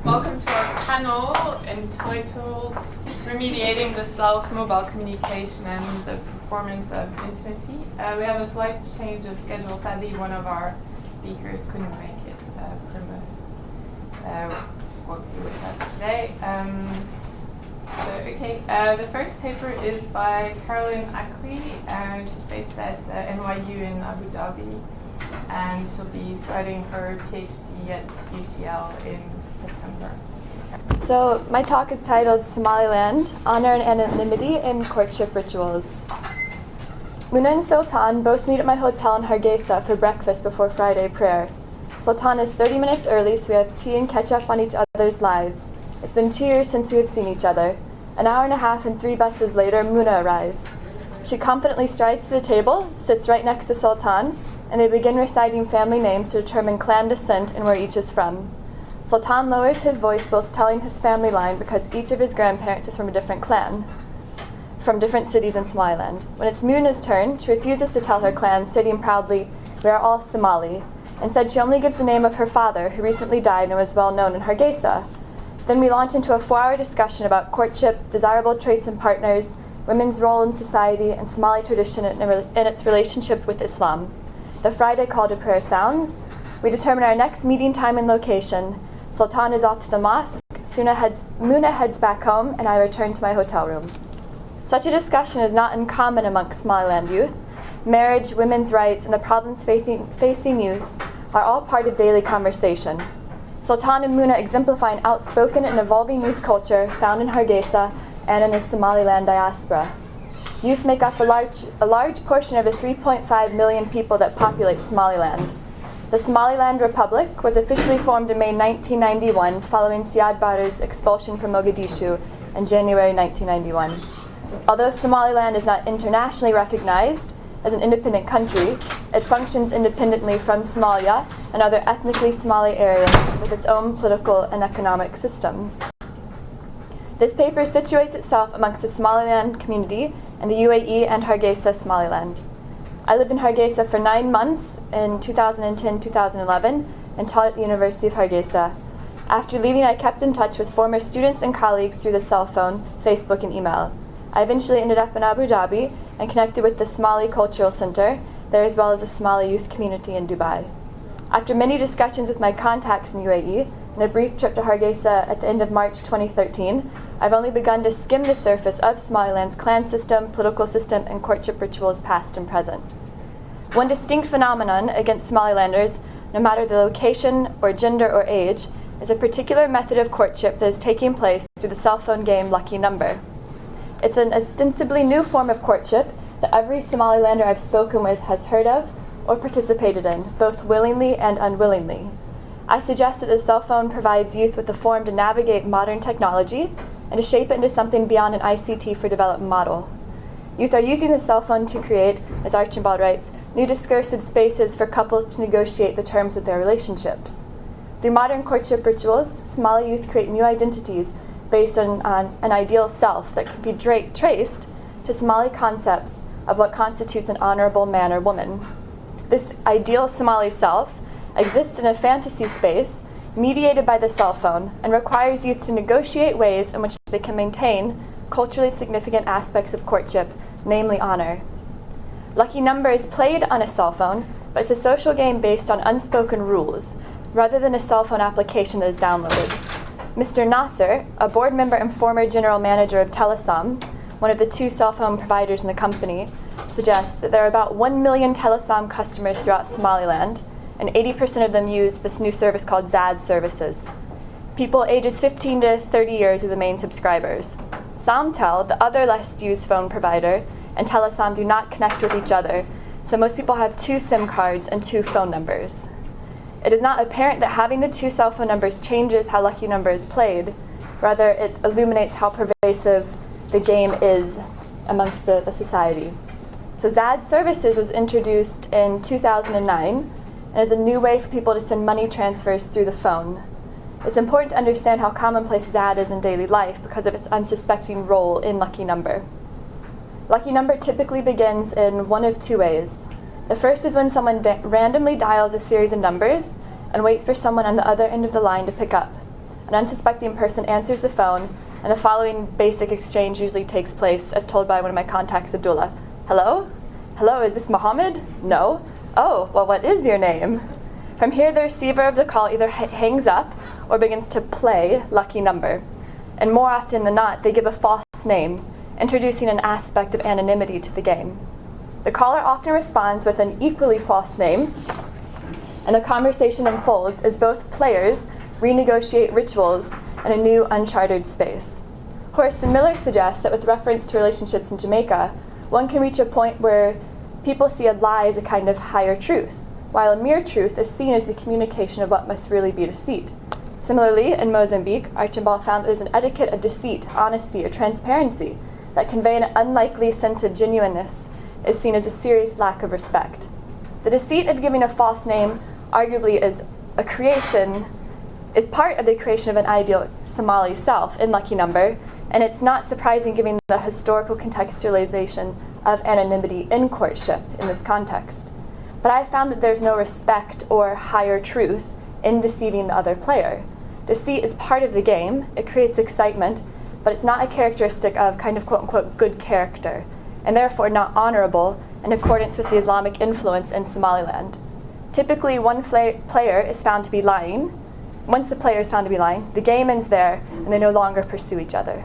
Welcome to our panel entitled Remediating the Self-Mobile Communication and the Performance of Intimacy. We have a slight change of schedule. Sadly, one of our speakers couldn't make it. Working with us today. The first paper is by Carleton. She's based at NYU in Abu Dhabi, and she'll be starting her PhD at UCL in September. So my talk is titled Somaliland, Honor and Anonymity in Courtship Rituals. Muna and Sultan both meet at my hotel in Hargeisa for breakfast before Friday prayer. Sultan is 30 minutes early, so we have tea and catch up on each other's lives. It's been 2 years since we have seen each other. An hour and a half and 3 buses later, Muna arrives. She confidently strides to the table, sits right next to Sultan, and they begin reciting family names to determine clan descent and where each is from. Sultan lowers his voice whilst telling his family line because each of his grandparents is from a different clan, from different cities in Somaliland. When it's Muna's turn, she refuses to tell her clan, stating proudly, "We are all Somali." Instead, she only gives the name of her father, who recently died and was well known in Hargeisa. Then we launch into a 4-hour discussion about courtship, desirable traits in partners, women's role in society, and Somali tradition in its relationship with Islam. The Friday call to prayer sounds. We determine our next meeting time and location. Sultan is off to the mosque, Muna heads back home, and I return to my hotel room. Such a discussion is not uncommon amongst Somaliland youth. Marriage, women's rights, and the problems facing youth are all part of daily conversation. Sultan and Muna exemplify an outspoken and evolving youth culture found in Hargeisa and in the Somaliland diaspora. Youth make up a large portion of the 3.5 million people that populate Somaliland. The Somaliland Republic was officially formed in May 1991 following Siad Barre's expulsion from Mogadishu in January 1991. Although Somaliland is not internationally recognized as an independent country, it functions independently from Somalia and other ethnically Somali areas with its own political and economic systems. This paper situates itself amongst the Somaliland community in the UAE and Hargeisa, Somaliland. I lived in Hargeisa for 9 months in 2010-2011 and taught at the University of Hargeisa. After leaving, I kept in touch with former students and colleagues through the cell phone, Facebook, and email. I eventually ended up in Abu Dhabi and connected with the Somali Cultural Center there, as well as the Somali youth community in Dubai. After many discussions with my contacts in UAE and a brief trip to Hargeisa at the end of March 2013, I've only begun to skim the surface of Somaliland's clan system, political system, and courtship rituals past and present. One distinct phenomenon against Somalilanders, no matter the location or gender or age, is a particular method of courtship that is taking place through the cell phone game Lucky Number. It's an ostensibly new form of courtship that every Somalilander I've spoken with has heard of or participated in, both willingly and unwillingly. I suggest that the cell phone provides youth with a form to navigate modern technology and to shape it into something beyond an ICT for development model. Youth are using the cell phone to create, as Archibald writes, new discursive spaces for couples to negotiate the terms of their relationships. Through modern courtship rituals, Somali youth create new identities based on an ideal self that can be traced to Somali concepts of what constitutes an honorable man or woman. This ideal Somali self exists in a fantasy space mediated by the cell phone and requires youth to negotiate ways in which they can maintain culturally significant aspects of courtship, namely honor. Lucky Number is played on a cell phone, but it's a social game based on unspoken rules, rather than a cell phone application that is downloaded. Mr. Nasser, a board member and former general manager of Telesom, one of the 2 cell phone providers in the company, suggests that there are about 1 million Telesom customers throughout Somaliland, and 80% of them use this new service called ZAD services. People ages 15 to 30 years are the main subscribers. Somtel, the other less used phone provider, and Telesom do not connect with each other, so most people have 2 SIM cards and 2 phone numbers. It is not apparent that having the 2 cell phone numbers changes how Lucky Number is played. Rather, it illuminates how pervasive the game is amongst the society. So ZAD Services was introduced in 2009 and is a new way for people to send money transfers through the phone. It's important to understand how commonplace ZAD is in daily life because of its unsuspecting role in Lucky Number. Lucky Number typically begins in one of 2 ways. The first is when someone randomly dials a series of numbers and waits for someone on the other end of the line to pick up. an unsuspecting person answers the phone, and the following basic exchange usually takes place, as told by one of my contacts, Abdullah. Hello? Hello, is this Mohammed? No. Oh, well, what is your name? From here, the receiver of the call either hangs up or begins to play lucky number. And more often than not, they give a false name, introducing an aspect of anonymity to the game. The caller often responds with an equally false name, and the conversation unfolds as both players renegotiate rituals in a new uncharted space. Horace and Miller suggests that with reference to relationships in Jamaica, one can reach a point where people see a lie as a kind of higher truth, while a mere truth is seen as the communication of what must really be deceit. Similarly, in Mozambique, Archibald found that there's an etiquette of deceit, honesty, or transparency that convey an unlikely sense of genuineness is seen as a serious lack of respect. The deceit of giving a false name arguably is part of the creation of an ideal Somali self in lucky number, and it's not surprising given the historical contextualization of anonymity in courtship in this context. But I found that there's no respect or higher truth in deceiving the other player. Deceit is part of the game, it creates excitement, but it's not a characteristic of kind of quote-unquote good character, and therefore not honorable in accordance with the Islamic influence in Somaliland. Typically, one player is found to be lying. Once the player is found to be lying, the game ends there, and they no longer pursue each other.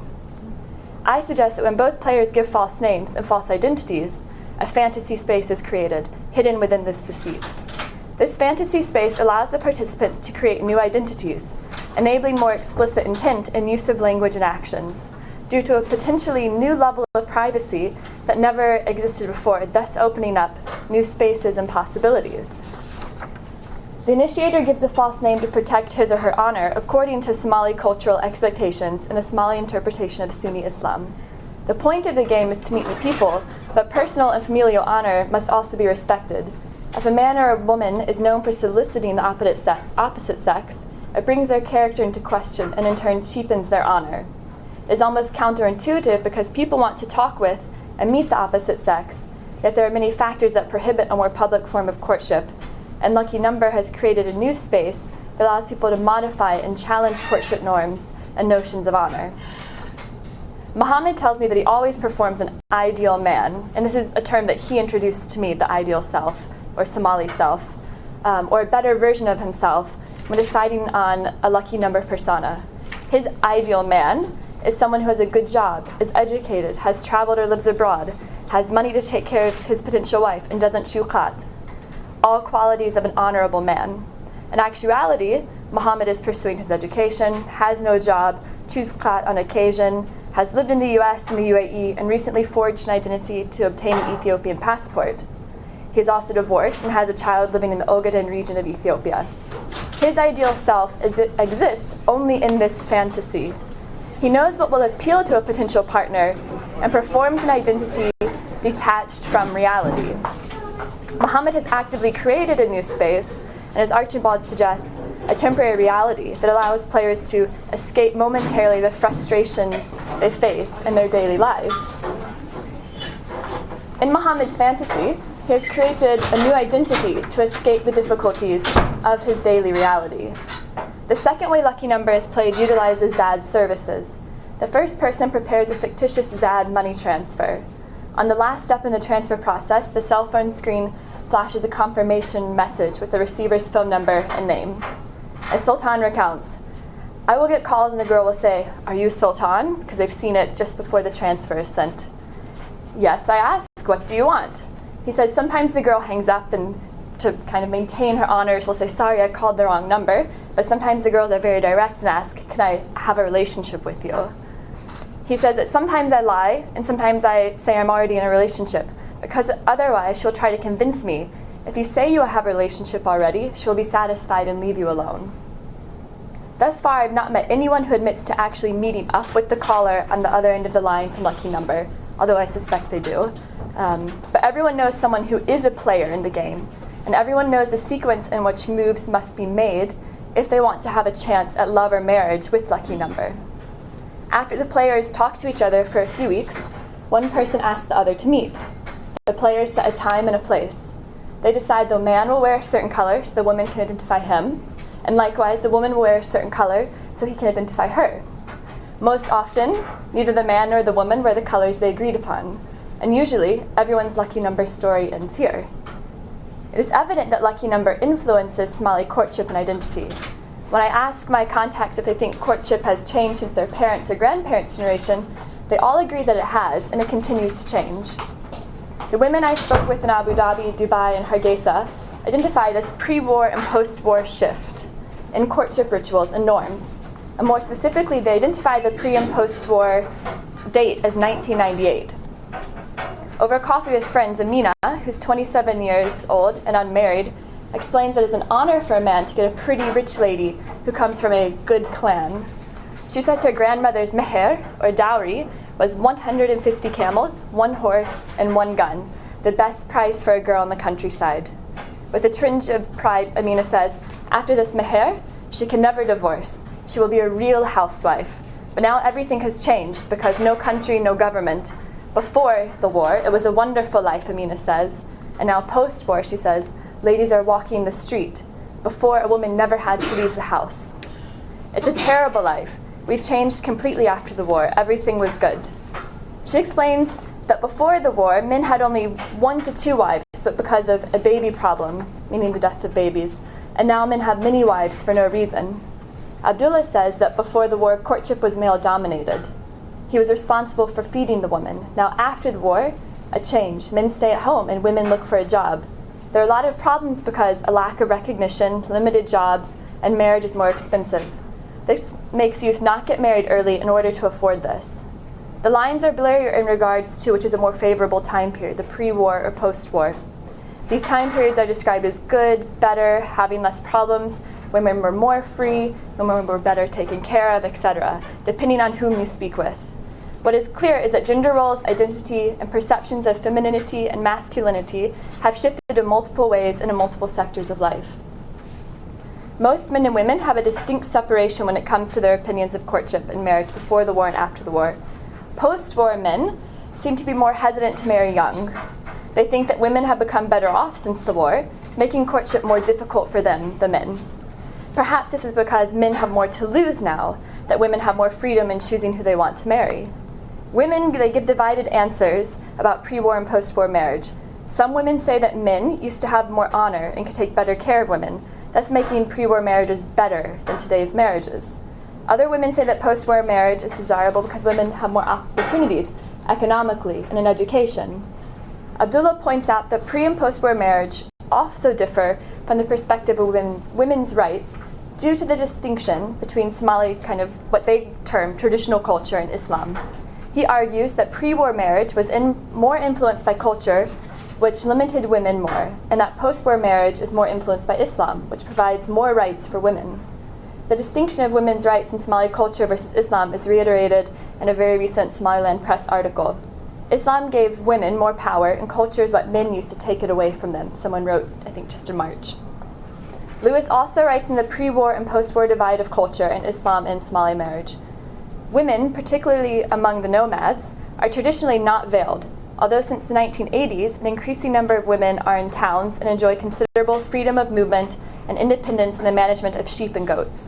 I suggest that when both players give false names and false identities, a fantasy space is created, hidden within this deceit. This fantasy space allows the participants to create new identities, enabling more explicit intent and use of language and actions, due to a potentially new level of privacy that never existed before, thus opening up new spaces and possibilities. The initiator gives a false name to protect his or her honor according to Somali cultural expectations and the Somali interpretation of Sunni Islam. The point of the game is to meet new people, but personal and familial honor must also be respected. If a man or a woman is known for soliciting the opposite sex, it brings their character into question and in turn cheapens their honor. It is almost counterintuitive because people want to talk with and meet the opposite sex, yet there are many factors that prohibit a more public form of courtship, and Lucky Number has created a new space that allows people to modify and challenge courtship norms and notions of honor. Muhammad tells me that he always performs an ideal man, and this is a term that he introduced to me, the ideal self, or Somali self, or a better version of himself when deciding on a lucky number persona. His ideal man is someone who has a good job, is educated, has traveled or lives abroad, has money to take care of his potential wife, and doesn't chew khat. All qualities of an honorable man. In actuality, Muhammad is pursuing his education, has no job, chews khat on occasion, has lived in the US and the UAE, and recently forged an identity to obtain an Ethiopian passport. He is also divorced and has a child living in the Ogaden region of Ethiopia. His ideal self exists only in this fantasy. He knows what will appeal to a potential partner and performs an identity detached from reality. Muhammad has actively created a new space, and as Archibald suggests, a temporary reality that allows players to escape momentarily the frustrations they face in their daily lives. In Muhammad's fantasy, he has created a new identity to escape the difficulties of his daily reality. The second way Lucky Number is played utilizes ZAD services. The first person prepares a fictitious ZAD money transfer. On the last step in the transfer process, the cell phone screen flashes a confirmation message with the receiver's phone number and name. As Sultan recounts, I will get calls and the girl will say, "Are you Sultan?" because they've seen it just before the transfer is sent. Yes, I ask, "What do you want?" He says sometimes the girl hangs up and to kind of maintain her honor, she'll say, "Sorry, I called the wrong number." But sometimes the girls are very direct and ask, "Can I have a relationship with you?" He says that sometimes I lie and sometimes I say I'm already in a relationship because otherwise she'll try to convince me, if you say you have a relationship already, she'll be satisfied and leave you alone. Thus far, I've not met anyone who admits to actually meeting up with the caller on the other end of the line from Lucky Number, although I suspect they do. But everyone knows someone who is a player in the game, and everyone knows the sequence in which moves must be made if they want to have a chance at love or marriage with Lucky Number. After the players talk to each other for a few weeks, one person asks the other to meet. The players set a time and a place. They decide the man will wear a certain color so the woman can identify him, and likewise the woman will wear a certain color so he can identify her. Most often, neither the man nor the woman wear the colors they agreed upon, and usually, everyone's lucky number story ends here. It is evident that lucky number influences Somali courtship and identity. When I ask my contacts if they think courtship has changed since their parents' or grandparents' generation, they all agree that it has, and it continues to change. The women I spoke with in Abu Dhabi, Dubai, and Hargeisa identify this pre-war and post-war shift in courtship rituals and norms. And more specifically, they identify the pre- and post-war date as 1998. Over coffee with friends, Amina, who's 27 years old and unmarried, explains that it's an honor for a man to get a pretty rich lady who comes from a good clan. She says her grandmother's meher, or dowry, was 150 camels, 1 horse, and 1 gun, the best price for a girl in the countryside. With a twinge of pride, Amina says, after this meher, she can never divorce. She will be a real housewife. But now everything has changed because no country, no government. Before the war, it was a wonderful life, Amina says. And now post-war, she says, ladies are walking the street. Before, a woman never had to leave the house. It's a terrible life. We changed completely after the war. Everything was good. She explains that before the war, men had only 1 to 2 wives, but because of a baby problem, meaning the death of babies, and now men have many wives for no reason. Abdullah says that before the war, courtship was male-dominated. He was responsible for feeding the woman. Now after the war, a change. Men stay at home and women look for a job. There are a lot of problems because a lack of recognition, limited jobs, and marriage is more expensive. This makes youth not get married early in order to afford this. The lines are blurrier in regards to which is a more favorable time period, the pre-war or post-war. These time periods are described as good, better, having less problems, women were more free, women were better taken care of, etc., depending on whom you speak with. What is clear is that gender roles, identity, and perceptions of femininity and masculinity have shifted in multiple ways and in multiple sectors of life. Most men and women have a distinct separation when it comes to their opinions of courtship and marriage before the war and after the war. Post-war men seem to be more hesitant to marry young. They think that women have become better off since the war, making courtship more difficult for them, the men. Perhaps this is because men have more to lose now, that women have more freedom in choosing who they want to marry. Women, they give divided answers about pre-war and post-war marriage. Some women say that men used to have more honor and could take better care of women, thus making pre-war marriages better than today's marriages. Other women say that post-war marriage is desirable because women have more opportunities economically and in education. Abdullah points out that pre- and post-war marriage also differ from the perspective of women's rights due to the distinction between Somali, kind of what they term traditional culture, and Islam. He argues that pre-war marriage was more influenced by culture, which limited women more, and that post-war marriage is more influenced by Islam, which provides more rights for women. The distinction of women's rights in Somali culture versus Islam is reiterated in a very recent Somaliland Press article. Islam gave women more power, and culture is what men used to take it away from them, someone wrote, I think, just in March. Lewis also writes in the pre-war and post-war divide of culture and Islam and Somali marriage. Women, particularly among the nomads, are traditionally not veiled, although since the 1980s, an increasing number of women are in towns and enjoy considerable freedom of movement and independence in the management of sheep and goats.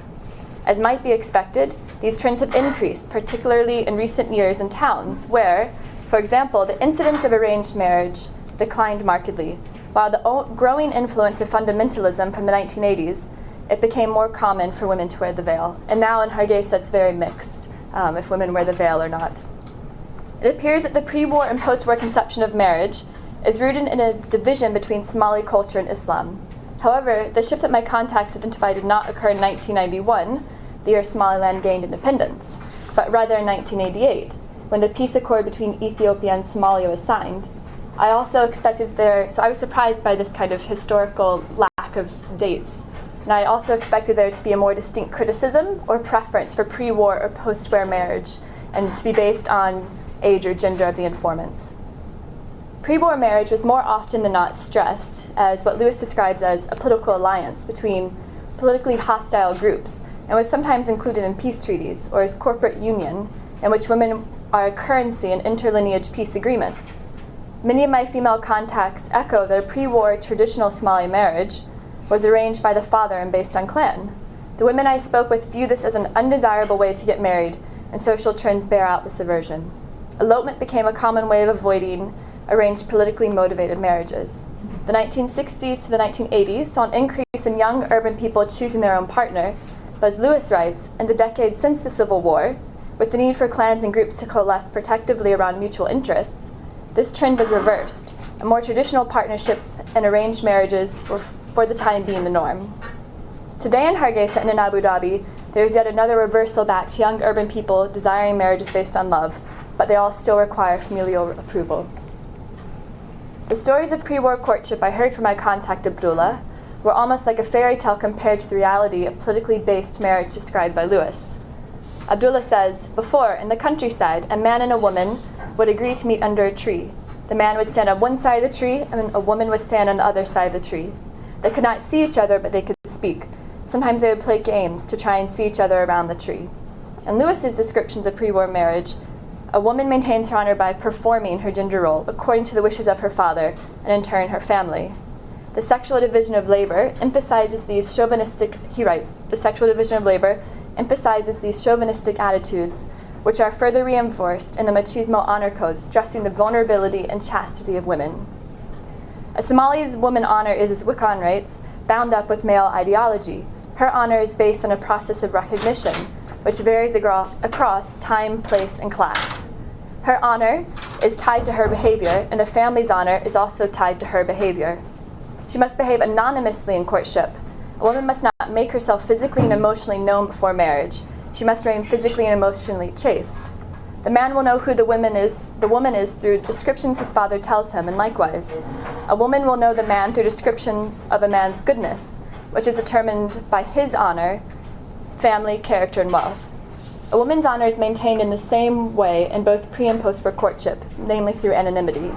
As might be expected, these trends have increased, particularly in recent years in towns where, for example, the incidence of arranged marriage declined markedly. While the growing influence of fundamentalism from the 1980s, it became more common for women to wear the veil. And now in Hargeisa, it's very mixed, if women wear the veil or not. It appears that the pre-war and post-war conception of marriage is rooted in a division between Somali culture and Islam. However, the shift that my contacts identified did not occur in 1991, the year Somaliland gained independence, but rather in 1988, when the peace accord between Ethiopia and Somalia was signed. I also expected so I was surprised by this kind of historical lack of dates. And I also expected there to be a more distinct criticism or preference for pre-war or post-war marriage, and to be based on age or gender of the informants. Pre-war marriage was more often than not stressed as what Lewis describes as a political alliance between politically hostile groups, and was sometimes included in peace treaties or as corporate union, in which women are a currency in interlineage peace agreements. Many of my female contacts echo that a pre-war traditional Somali marriage was arranged by the father and based on clan. The women I spoke with view this as an undesirable way to get married, and social trends bear out this aversion. Elopement became a common way of avoiding arranged politically motivated marriages. The 1960s to the 1980s saw an increase in young urban people choosing their own partner, but as Lewis writes, in the decades since the Civil War, with the need for clans and groups to coalesce protectively around mutual interests, this trend was reversed, and more traditional partnerships and arranged marriages were for the time being the norm. Today in Hargeisa and in Abu Dhabi, there is yet another reversal back to young urban people desiring marriages based on love, but they all still require familial approval. The stories of pre-war courtship I heard from my contact Abdullah were almost like a fairy tale compared to the reality of politically based marriage described by Lewis. Abdullah says, before, in the countryside, a man and a woman would agree to meet under a tree. The man would stand on one side of the tree, and a woman would stand on the other side of the tree. They could not see each other, but they could speak. Sometimes they would play games to try and see each other around the tree. In Lewis's descriptions of pre-war marriage, a woman maintains her honor by performing her gender role according to the wishes of her father, and in turn her family. The sexual division of labor emphasizes these chauvinistic, he writes, the sexual division of labor emphasizes these chauvinistic attitudes, which are further reinforced in the machismo honor code, stressing the vulnerability and chastity of women. A Somali's woman honor is, as Wiccan writes, bound up with male ideology. Her honor is based on a process of recognition, which varies across time, place, and class. Her honor is tied to her behavior, and the family's honor is also tied to her behavior. She must behave anonymously in courtship. A woman must not make herself physically and emotionally known before marriage. She must remain physically and emotionally chaste. The man will know who the woman is through descriptions his father tells him, and likewise. A woman will know the man through descriptions of a man's goodness, which is determined by his honor, family, character, and wealth. A woman's honor is maintained in the same way in both pre- and post-war courtship, namely through anonymity.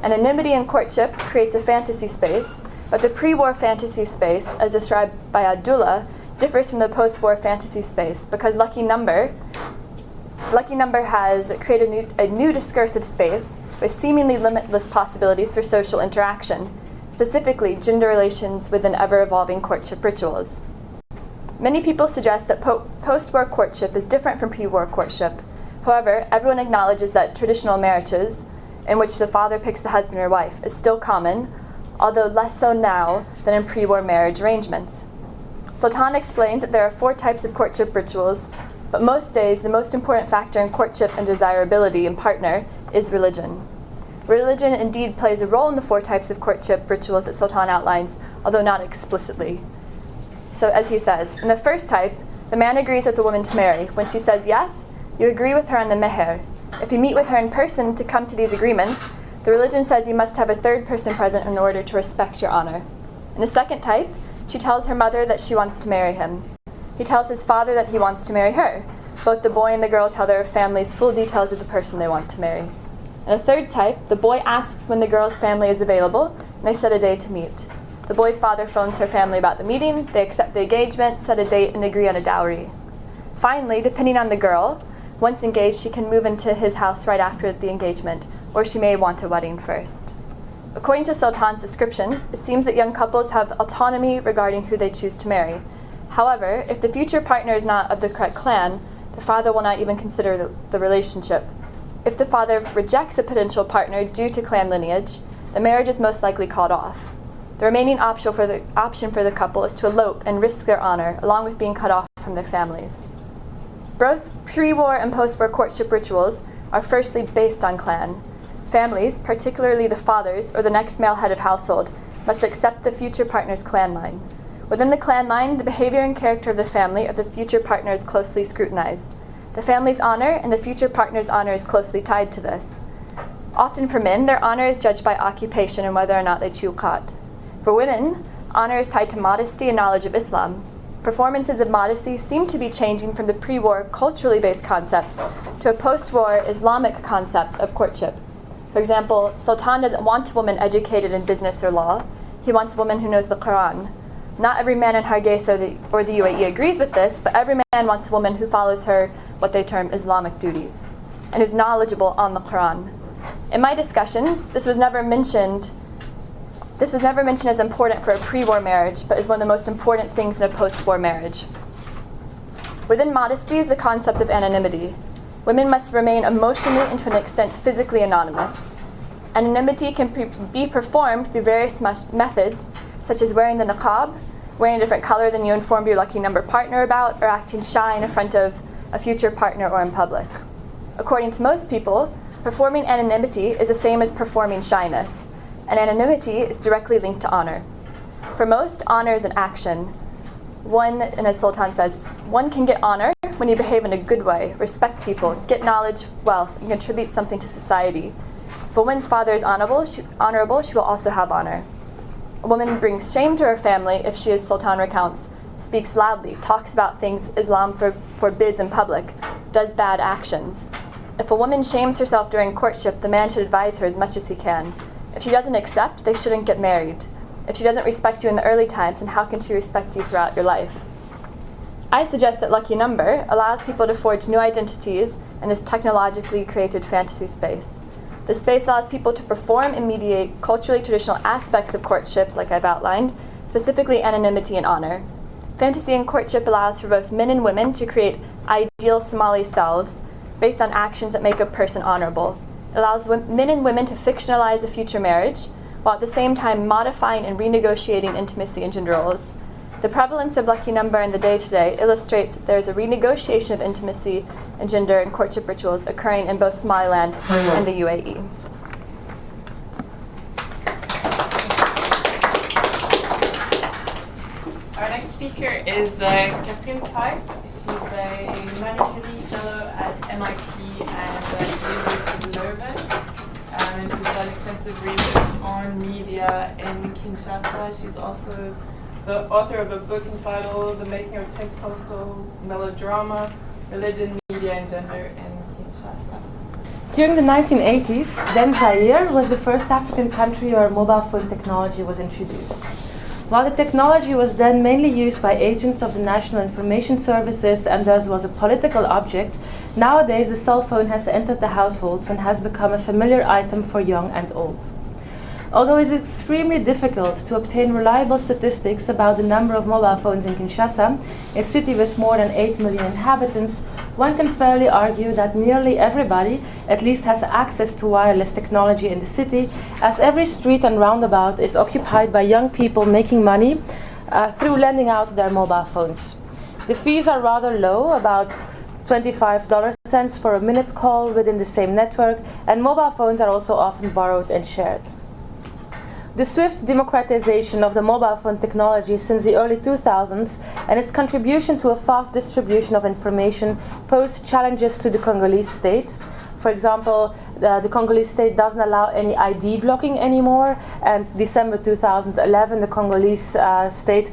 Anonymity in courtship creates a fantasy space, but the pre-war fantasy space, as described by Abdullah, differs from the post-war fantasy space because Lucky Number has created a new discursive space with seemingly limitless possibilities for social interaction, specifically gender relations within ever-evolving courtship rituals. Many people suggest that post-war courtship is different from pre-war courtship. However, everyone acknowledges that traditional marriages, in which the father picks the husband or wife, is still common, although less so now than in pre-war marriage arrangements. Sultan explains that there are 4 types of courtship rituals, but most days the most important factor in courtship and desirability in partner is religion. Religion indeed plays a role in the 4 types of courtship rituals that Sultan outlines, although not explicitly. So as he says, in the first type, the man agrees with the woman to marry. When she says yes, you agree with her on the meher. If you meet with her in person to come to these agreements, the religion says you must have a third person present in order to respect your honor. In the second type, she tells her mother that she wants to marry him. He tells his father that he wants to marry her. Both the boy and the girl tell their families full details of the person they want to marry. In the third type, the boy asks when the girl's family is available, and they set a day to meet. The boy's father phones her family about the meeting, they accept the engagement, set a date, and agree on a dowry. Finally, depending on the girl, once engaged, she can move into his house right after the engagement, or she may want a wedding first. According to Sultan's descriptions, it seems that young couples have autonomy regarding who they choose to marry. However, if the future partner is not of the correct clan, the father will not even consider the relationship. If the father rejects a potential partner due to clan lineage, the marriage is most likely called off. The remaining option for the couple is to elope and risk their honor, along with being cut off from their families. Both pre-war and post-war courtship rituals are firstly based on clan. Families, particularly the fathers or the next male head of household, must accept the future partner's clan line. Within the clan line, the behavior and character of the family of the future partner is closely scrutinized. The family's honor and the future partner's honor is closely tied to this. Often for men, their honor is judged by occupation and whether or not they chew khat. For women, honor is tied to modesty and knowledge of Islam. Performances of modesty seem to be changing from the pre-war culturally based concepts to a post-war Islamic concept of courtship. For example, Sultan doesn't want a woman educated in business or law. He wants a woman who knows the Quran. Not every man in Hargeisa or the UAE agrees with this, but every man wants a woman who follows her what they term Islamic duties and is knowledgeable on the Quran. In my discussions, this was never mentioned as important for a pre-war marriage, but is one of the most important things in a post-war marriage. Within modesty is the concept of anonymity. Women must remain emotionally and to an extent physically anonymous. Anonymity can be performed through various methods, such as wearing the niqab, wearing a different color than you informed your lucky number partner about, or acting shy in front of a future partner or in public. According to most people, performing anonymity is the same as performing shyness, and anonymity is directly linked to honor. For most, honor is an action. One, and as Sultan says, one can get honor when you behave in a good way, respect people, get knowledge, wealth, and contribute something to society. If a woman's father is honorable, she will also have honor. A woman brings shame to her family if she, as Sultan recounts, speaks loudly, talks about things Islam forbids in public, does bad actions. If a woman shames herself during courtship, the man should advise her as much as he can. If she doesn't accept, they shouldn't get married. If she doesn't respect you in the early times, then how can she respect you throughout your life? I suggest that lucky number allows people to forge new identities in this technologically created fantasy space. The space allows people to perform and mediate culturally traditional aspects of courtship, like I've outlined, specifically anonymity and honor. Fantasy and courtship allows for both men and women to create ideal Somali selves based on actions that make a person honorable. It allows men and women to fictionalize a future marriage, while at the same time modifying and renegotiating intimacy and gender roles. The prevalence of lucky number in the day today illustrates that there is a renegotiation of intimacy and gender and courtship rituals occurring in both Somaliland and the UAE. Our next speaker is Catherine Pike. She's a Marie Curie Fellow at MIT and the University of Leuven. And she's done extensive research on media in Kinshasa. She's also the author of a book entitled The Making of Pentecostal Melodrama, Religion, Media and Gender in Kinshasa. During the 1980s, then Zaire was the first African country where mobile phone technology was introduced. While the technology was then mainly used by agents of the National Information Services and thus was a political object, nowadays the cell phone has entered the households and has become a familiar item for young and old. Although it is extremely difficult to obtain reliable statistics about the number of mobile phones in Kinshasa, a city with more than 8 million inhabitants, one can fairly argue that nearly everybody at least has access to wireless technology in the city, as every street and roundabout is occupied by young people making money through lending out their mobile phones. The fees are rather low, about $25 for a minute call within the same network, and mobile phones are also often borrowed and shared. The swift democratization of the mobile phone technology since the early 2000s and its contribution to a fast distribution of information posed challenges to the Congolese state. For example, the Congolese state doesn't allow any ID blocking anymore, and December 2011 the Congolese state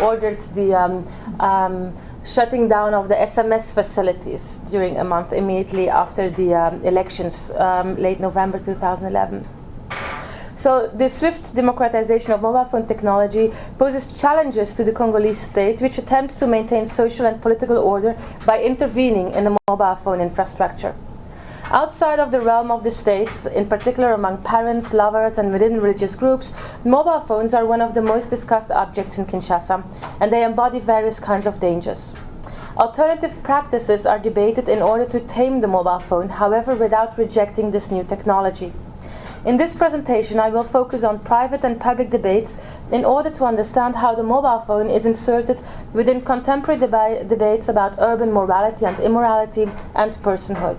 ordered the shutting down of the SMS facilities during a month immediately after the elections, late November 2011. So this swift democratization of mobile phone technology poses challenges to the Congolese state, which attempts to maintain social and political order by intervening in the mobile phone infrastructure. Outside of the realm of the states, in particular among parents, lovers, and within religious groups, mobile phones are one of the most discussed objects in Kinshasa, and they embody various kinds of dangers. Alternative practices are debated in order to tame the mobile phone, however, without rejecting this new technology. In this presentation, I will focus on private and public debates in order to understand how the mobile phone is inserted within contemporary debates about urban morality and immorality and personhood.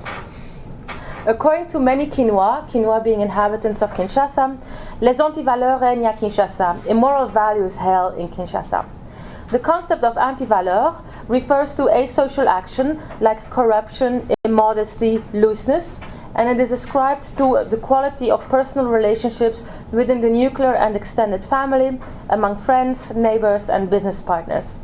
According to many Quinois being inhabitants of Kinshasa, les antivaleurs règnent à Kinshasa, immoral values hail in Kinshasa. The concept of anti-valeur refers to asocial action like corruption, immodesty, looseness, and it is ascribed to the quality of personal relationships within the nuclear and extended family, among friends, neighbors, and business partners.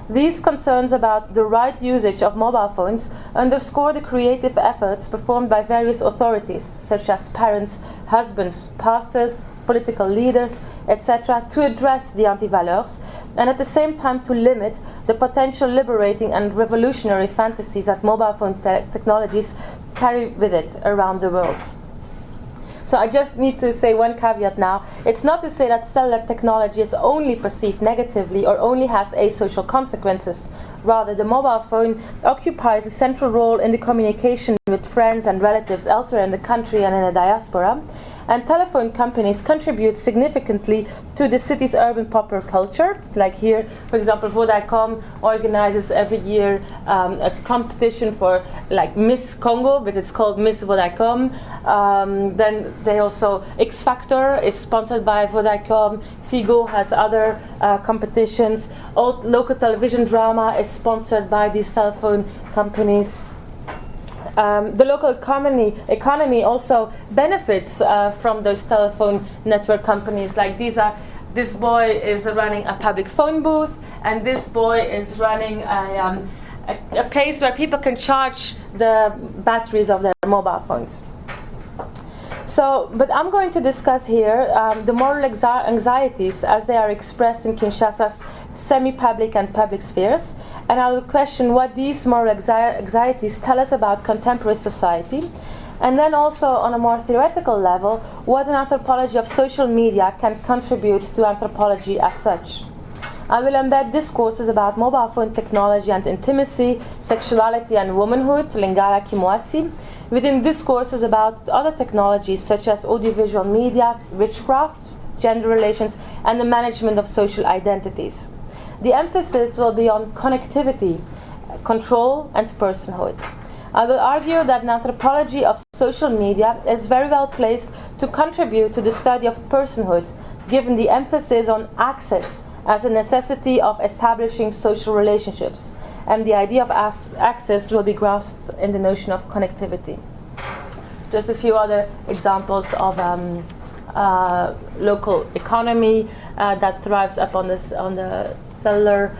These concerns about the right usage of mobile phones underscore the creative efforts performed by various authorities, such as parents, husbands, pastors, political leaders, etc., to address the anti-valeurs, and at the same time to limit the potential liberating and revolutionary fantasies that mobile phone technologies carry with it around the world. So I just need to say one caveat now. It's not to say that cellular technology is only perceived negatively or only has asocial consequences. Rather, the mobile phone occupies a central role in the communication with friends and relatives elsewhere in the country and in the diaspora. And telephone companies contribute significantly to the city's urban popular culture. Like here, for example, Vodacom organizes every year a competition for like Miss Congo, but it's called Miss Vodacom. Then they also, X Factor is sponsored by Vodacom. Tigo has other competitions. Local television drama is sponsored by these telephone companies. The local economy also benefits from those telephone network companies. Like this boy is running a public phone booth, and this boy is running a place where people can charge the batteries of their mobile phones. So, but I'm going to discuss here the moral anxieties as they are expressed in Kinshasa's semi-public and public spheres, and I will question what these moral anxieties tell us about contemporary society, and then also on a more theoretical level, what an anthropology of social media can contribute to anthropology as such. I will embed discourses about mobile phone technology and intimacy, sexuality and womanhood, Lingala Kimwasi, within discourses about other technologies such as audiovisual media, witchcraft, gender relations, and the management of social identities. The emphasis will be on connectivity, control, and personhood. I will argue that an anthropology of social media is very well placed to contribute to the study of personhood, given the emphasis on access as a necessity of establishing social relationships, and the idea of access will be grasped in the notion of connectivity. Just a few other examples of local economy that thrives up on the cellular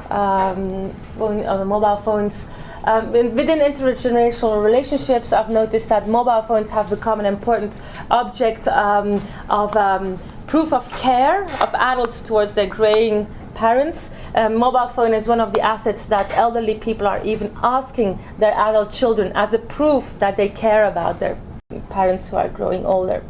phone, on the mobile phones. Within intergenerational relationships, I've noticed that mobile phones have become an important object of proof of care of adults towards their graying parents. Mobile phone is one of the assets that elderly people are even asking their adult children as a proof that they care about their parents who are growing older.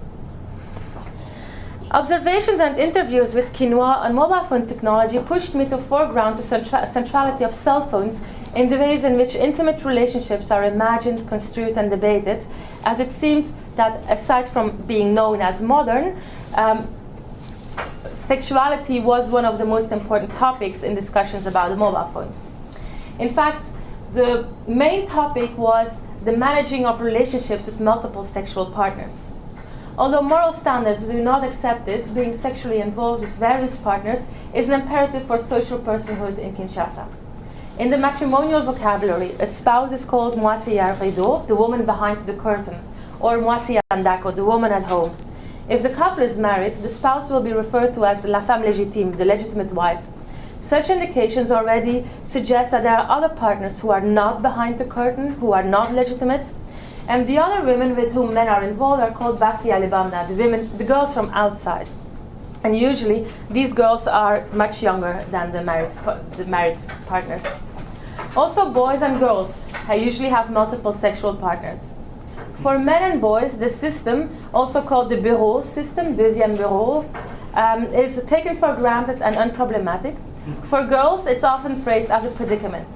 Observations and interviews with quinoa on mobile phone technology pushed me to foreground the centrality of cell phones in the ways in which intimate relationships are imagined, construed, and debated, as it seemed that aside from being known as modern, sexuality was one of the most important topics in discussions about the mobile phone. In fact, the main topic was the managing of relationships with multiple sexual partners. Although moral standards do not accept this, being sexually involved with various partners is an imperative for social personhood in Kinshasa. In the matrimonial vocabulary, a spouse is called Mwasiya Rideau, the woman behind the curtain, or Mwasiya Ndako, the woman at home. If the couple is married, the spouse will be referred to as la femme légitime, the legitimate wife. Such indications already suggest that there are other partners who are not behind the curtain, who are not legitimate, and the other women with whom men are involved are called Basi Alibamna, the girls from outside. And usually, these girls are much younger than the married partners. Also, boys and girls usually have multiple sexual partners. For men and boys, the system, also called the bureau system, deuxième bureau, is taken for granted and unproblematic. For girls, it's often phrased as a predicament.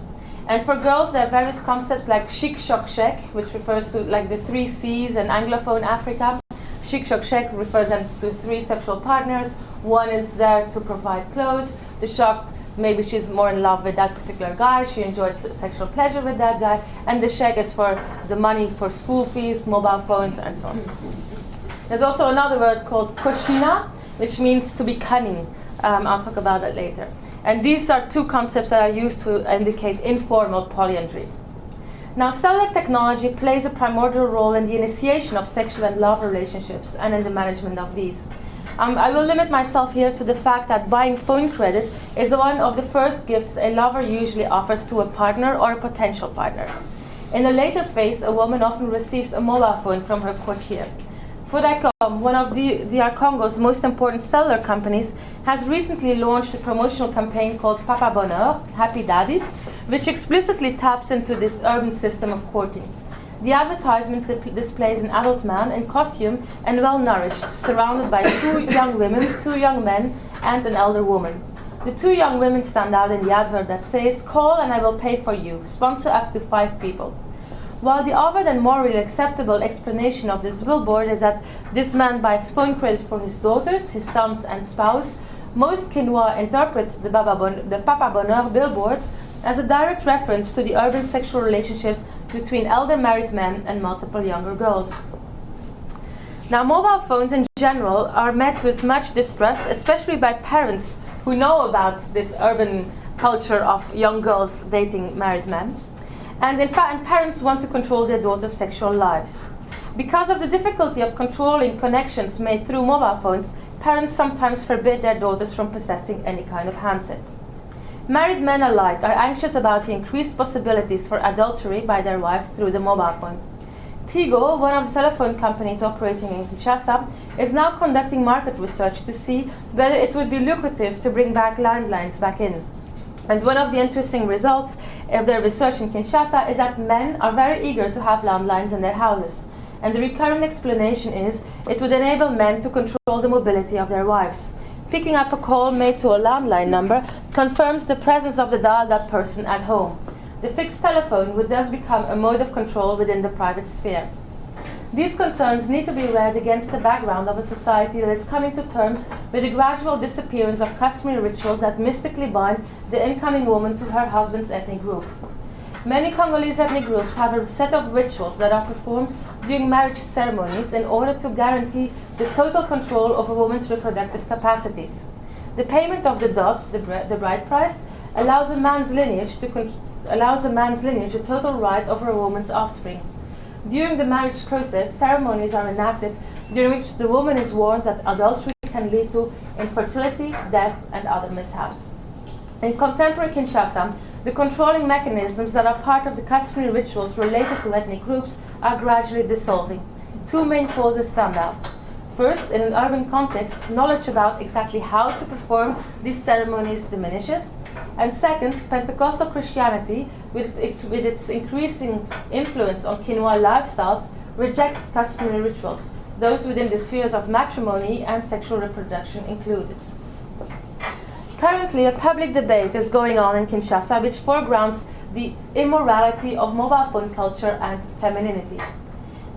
And for girls, there are various concepts like chic, choc, chèque, which refers to like the 3 C's in Anglophone Africa. Chic, choc, chèque refers then to 3 sexual partners. One is there to provide clothes. The choc, maybe she's more in love with that particular guy. She enjoys sexual pleasure with that guy. And the chèque is for the money for school fees, mobile phones, and so on. There's also another word called cochina, which means to be cunning. I'll talk about that later. And these are 2 concepts that are used to indicate informal polyandry. Now, cellular technology plays a primordial role in the initiation of sexual and love relationships and in the management of these. I will limit myself here to the fact that buying phone credit is one of the first gifts a lover usually offers to a partner or a potential partner. In a later phase, a woman often receives a mobile phone from her courtier. Vodacom, one of DR Congo's most important cellular companies, has recently launched a promotional campaign called Papa Bonheur, Happy Daddy, which explicitly taps into this urban system of courting. The advertisement displays an adult man in costume and well-nourished, surrounded by 2 young women, 2 young men, and an elder woman. The two young women stand out in the advert that says, "Call and I will pay for you. Sponsor up to 5 people." While the other than morally acceptable explanation of this billboard is that this man buys phone credit for his daughters, his sons and spouse, most Quinois interpret the Papa Bonheur billboards as a direct reference to the urban sexual relationships between elder married men and multiple younger girls. Now, mobile phones in general are met with much distrust, especially by parents who know about this urban culture of young girls dating married men. And in fact, parents want to control their daughters' sexual lives. Because of the difficulty of controlling connections made through mobile phones, parents sometimes forbid their daughters from possessing any kind of handsets. Married men alike are anxious about the increased possibilities for adultery by their wife through the mobile phone. Tigo, one of the telephone companies operating in Kinshasa, is now conducting market research to see whether it would be lucrative to bring back landlines back in. And one of the interesting results of their research in Kinshasa is that men are very eager to have landlines in their houses. And the recurrent explanation is it would enable men to control the mobility of their wives. Picking up a call made to a landline number confirms the presence of the dialed-up person at home. The fixed telephone would thus become a mode of control within the private sphere. These concerns need to be read against the background of a society that is coming to terms with the gradual disappearance of customary rituals that mystically bind the incoming woman to her husband's ethnic group. Many Congolese ethnic groups have a set of rituals that are performed during marriage ceremonies in order to guarantee the total control of a woman's reproductive capacities. The payment of the dot, the bride price, allows a man's lineage a total right over a woman's offspring. During the marriage process, ceremonies are enacted during which the woman is warned that adultery can lead to infertility, death, and other mishaps. In contemporary Kinshasa, the controlling mechanisms that are part of the customary rituals related to ethnic groups are gradually dissolving. Two main causes stand out. First, in an urban context, knowledge about exactly how to perform these ceremonies diminishes. And second, Pentecostal Christianity, with its increasing influence on Quinois lifestyles, rejects customary rituals, those within the spheres of matrimony and sexual reproduction included. Currently, a public debate is going on in Kinshasa which foregrounds the immorality of mobile phone culture and femininity.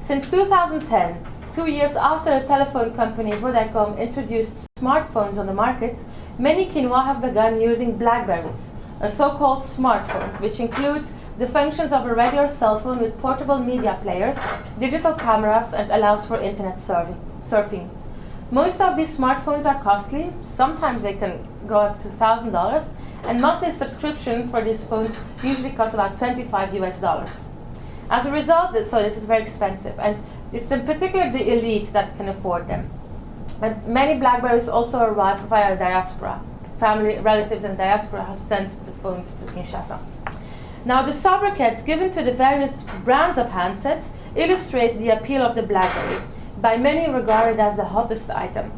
Since 2010, 2 years after the telephone company Vodacom introduced smartphones on the market, many Quinois have begun using Blackberries, a so-called smartphone, which includes the functions of a regular cell phone with portable media players, digital cameras, and allows for internet surfing. Most of these smartphones are costly. Sometimes they can go up to $1,000, and monthly subscription for these phones usually costs about $25 US. As a result, so this is very expensive, and it's in particular the elite that can afford them. And many Blackberries also arrive via diaspora. Family, relatives in diaspora have sent the phones to Kinshasa. Now, the sobriquets given to the various brands of handsets illustrate the appeal of the Blackberry, by many regarded as the hottest item.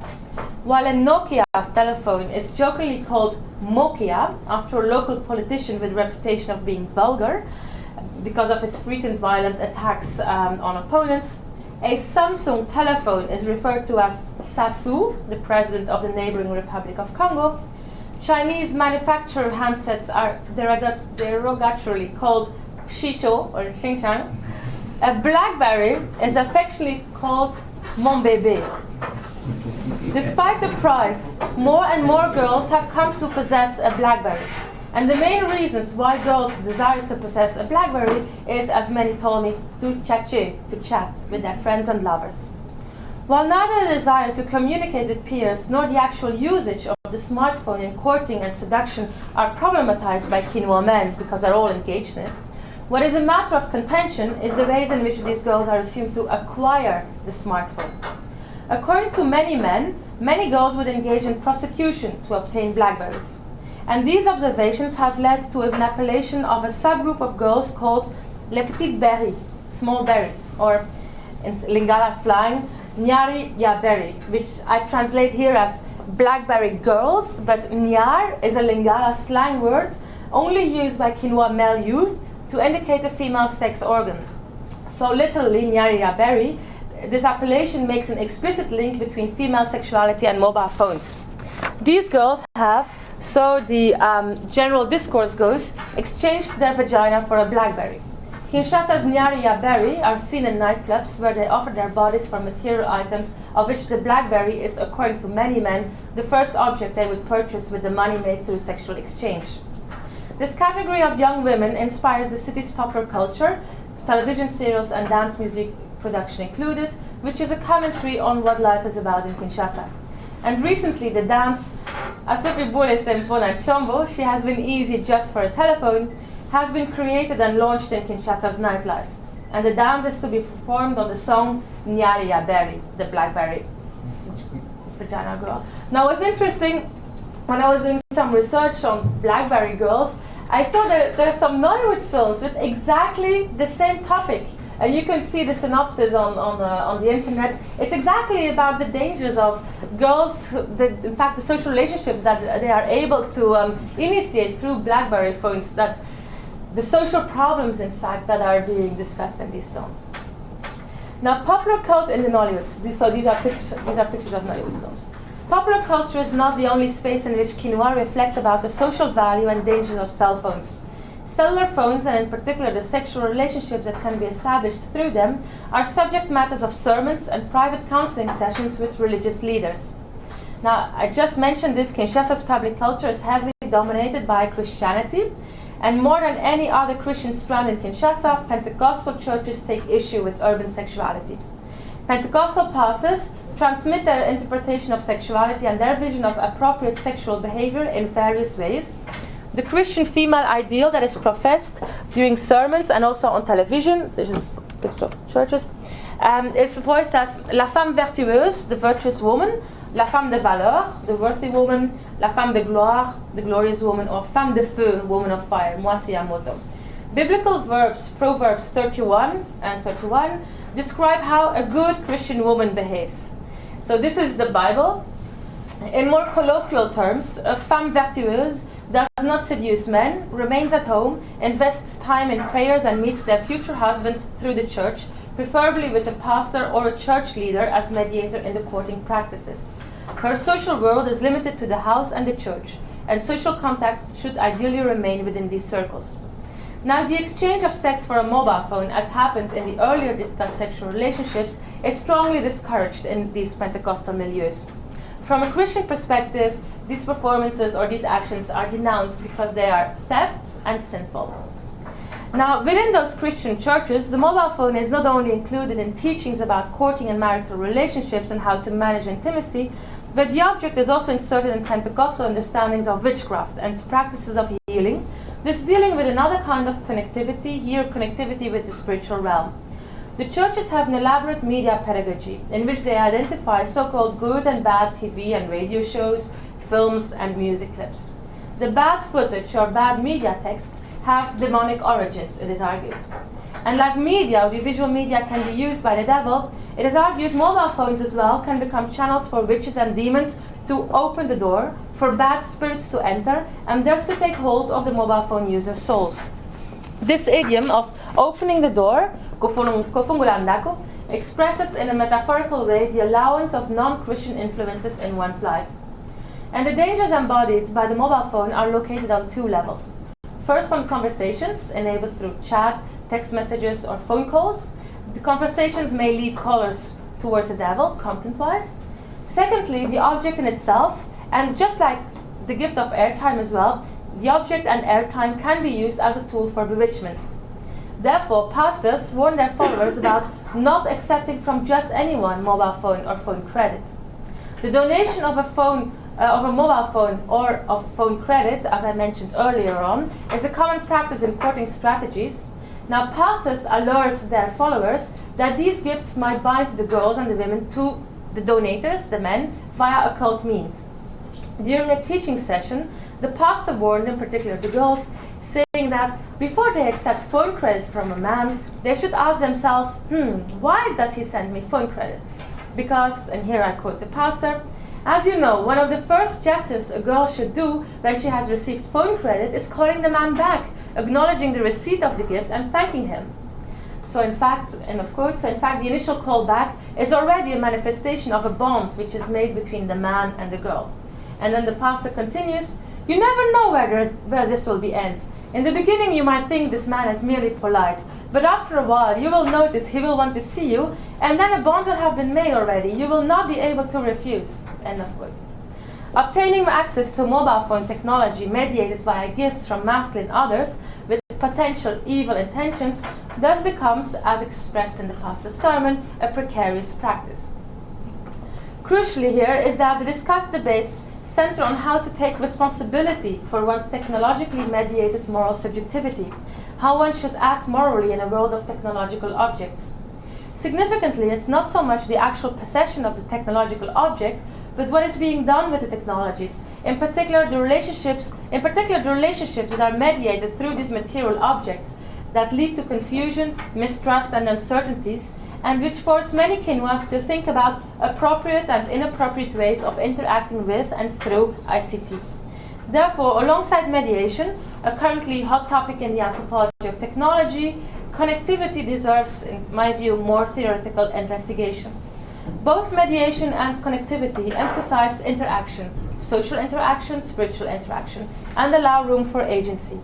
While a Nokia telephone is jokingly called Mokia, after a local politician with a reputation of being vulgar, because of his frequent violent attacks on opponents, a Samsung telephone is referred to as Sasu, the president of the neighboring Republic of Congo. Chinese manufacturer handsets are derogatorily called Shisho or Xingshang. A Blackberry is affectionately called Mon Bébé. Despite the price, more and more girls have come to possess a Blackberry. And the main reasons why girls desire to possess a Blackberry is, as many told me, to chat with their friends and lovers. While neither the desire to communicate with peers nor the actual usage of the smartphone in courting and seduction are problematized by Quinois men because they're all engaged in it, what is a matter of contention is the ways in which these girls are assumed to acquire the smartphone. According to many men, many girls would engage in prostitution to obtain Blackberries. And these observations have led to an appellation of a subgroup of girls called les petites berries, small berries, or in Lingala slang, Nyari ya berry, which I translate here as Blackberry girls, but Nyar is a Lingala slang word only used by Quinois male youth to indicate a female sex organ. So literally, Nyari ya berry, this appellation makes an explicit link between female sexuality and mobile phones. These girls have So the general discourse goes, exchanged their vagina for a blackberry. Kinshasa's Nyaria berry are seen in nightclubs where they offer their bodies for material items, of which the blackberry is, according to many men, the first object they would purchase with the money made through sexual exchange. This category of young women inspires the city's popular culture, television serials and dance music production included, which is a commentary on what life is about in Kinshasa. And recently the dance, Asepibule Sempona Chombo, She Has Been Easy Just for a Telephone, has been created and launched in Kinshasa's nightlife. And the dance is to be performed on the song Nyaria Berry, the blackberry vagina girl. Now what's interesting, when I was doing some research on blackberry girls, I saw that there are some Nollywood films with exactly the same topic. You can see the synopsis on the internet. It's exactly about the dangers of girls, in fact the social relationships that they are able to initiate through BlackBerry phones, that the social problems in fact that are being discussed in these films. Now popular culture in the Nollywood, these are pictures of Nollywood films. Popular culture is not the only space in which Quinoa reflect about the social value and dangers of cell phones. Cellular phones, and in particular the sexual relationships that can be established through them, are subject matters of sermons and private counseling sessions with religious leaders. Now, I just mentioned this, Kinshasa's public culture is heavily dominated by Christianity, and more than any other Christian strand in Kinshasa, Pentecostal churches take issue with urban sexuality. Pentecostal pastors transmit their interpretation of sexuality and their vision of appropriate sexual behavior in various ways. The Christian female ideal that is professed during sermons and also on television, this is a picture of churches, is voiced as la femme vertueuse, the virtuous woman, la femme de valeur, the worthy woman, la femme de gloire, the glorious woman, or femme de feu, woman of fire, moisi amoto. Biblical verbs, Proverbs 31 and 31, describe how a good Christian woman behaves. So this is the Bible. In more colloquial terms, a femme vertueuse does not seduce men, remains at home, invests time in prayers and meets their future husbands through the church, preferably with a pastor or a church leader as mediator in the courting practices. Her social world is limited to the house and the church, and social contacts should ideally remain within these circles. Now, the exchange of sex for a mobile phone, as happened in the earlier discussed sexual relationships, is strongly discouraged in these Pentecostal milieus. From a Christian perspective, these performances or these actions are denounced because they are theft and sinful. Now, within those Christian churches, the mobile phone is not only included in teachings about courting and marital relationships and how to manage intimacy, but the object is also inserted in Pentecostal understandings of witchcraft and practices of healing, this dealing with another kind of connectivity, here connectivity with the spiritual realm. The churches have an elaborate media pedagogy in which they identify so-called good and bad TV and radio shows, films and music clips. The bad footage or bad media texts have demonic origins, it is argued. And like media, audiovisual media can be used by the devil, it is argued mobile phones as well can become channels for witches and demons to open the door, for bad spirits to enter, and thus to take hold of the mobile phone users' souls. This idiom of opening the door, kofungulandako, expresses in a metaphorical way the allowance of non-Christian influences in one's life. And the dangers embodied by the mobile phone are located on two levels. First, on conversations enabled through chat, text messages, or phone calls. The conversations may lead callers towards the devil, content-wise. Secondly, the object in itself, and just like the gift of airtime as well, the object and airtime can be used as a tool for bewitchment. Therefore, pastors warn their followers about not accepting from just anyone mobile phone or phone credit. The donation of a mobile phone or of phone credit, as I mentioned earlier on, is a common practice in courting strategies. Now, pastors alert their followers that these gifts might bind the girls and the women to the donators, the men, via occult means. During a teaching session, the pastor warned in particular the girls, saying that before they accept phone credit from a man, they should ask themselves, why does he send me phone credits? Because, and here I quote the pastor, as you know, one of the first gestures a girl should do when she has received phone credit is calling the man back, acknowledging the receipt of the gift and thanking him. So in fact, end of quote, so in fact the initial call back is already a manifestation of a bond which is made between the man and the girl. And then the pastor continues, You never know where this will be end. In the beginning, you might think this man is merely polite, but after a while, you will notice he will want to see you, and then a bond will have been made already. You will not be able to refuse. End of quote. Obtaining access to mobile phone technology mediated via gifts from masculine others with potential evil intentions thus becomes, as expressed in the pastor's sermon, a precarious practice. Crucially here is that the discussed debates center on how to take responsibility for one's technologically mediated moral subjectivity, how one should act morally in a world of technological objects. Significantly, it's not so much the actual possession of the technological object, but what is being done with the technologies, in particular the relationships that are mediated through these material objects that lead to confusion, mistrust, and uncertainties, and which force many Quinoa to think about appropriate and inappropriate ways of interacting with and through ICT. Therefore, alongside mediation, a currently hot topic in the anthropology of technology, connectivity deserves, in my view, more theoretical investigation. Both mediation and connectivity emphasize interaction, social interaction, spiritual interaction, and allow room for agency.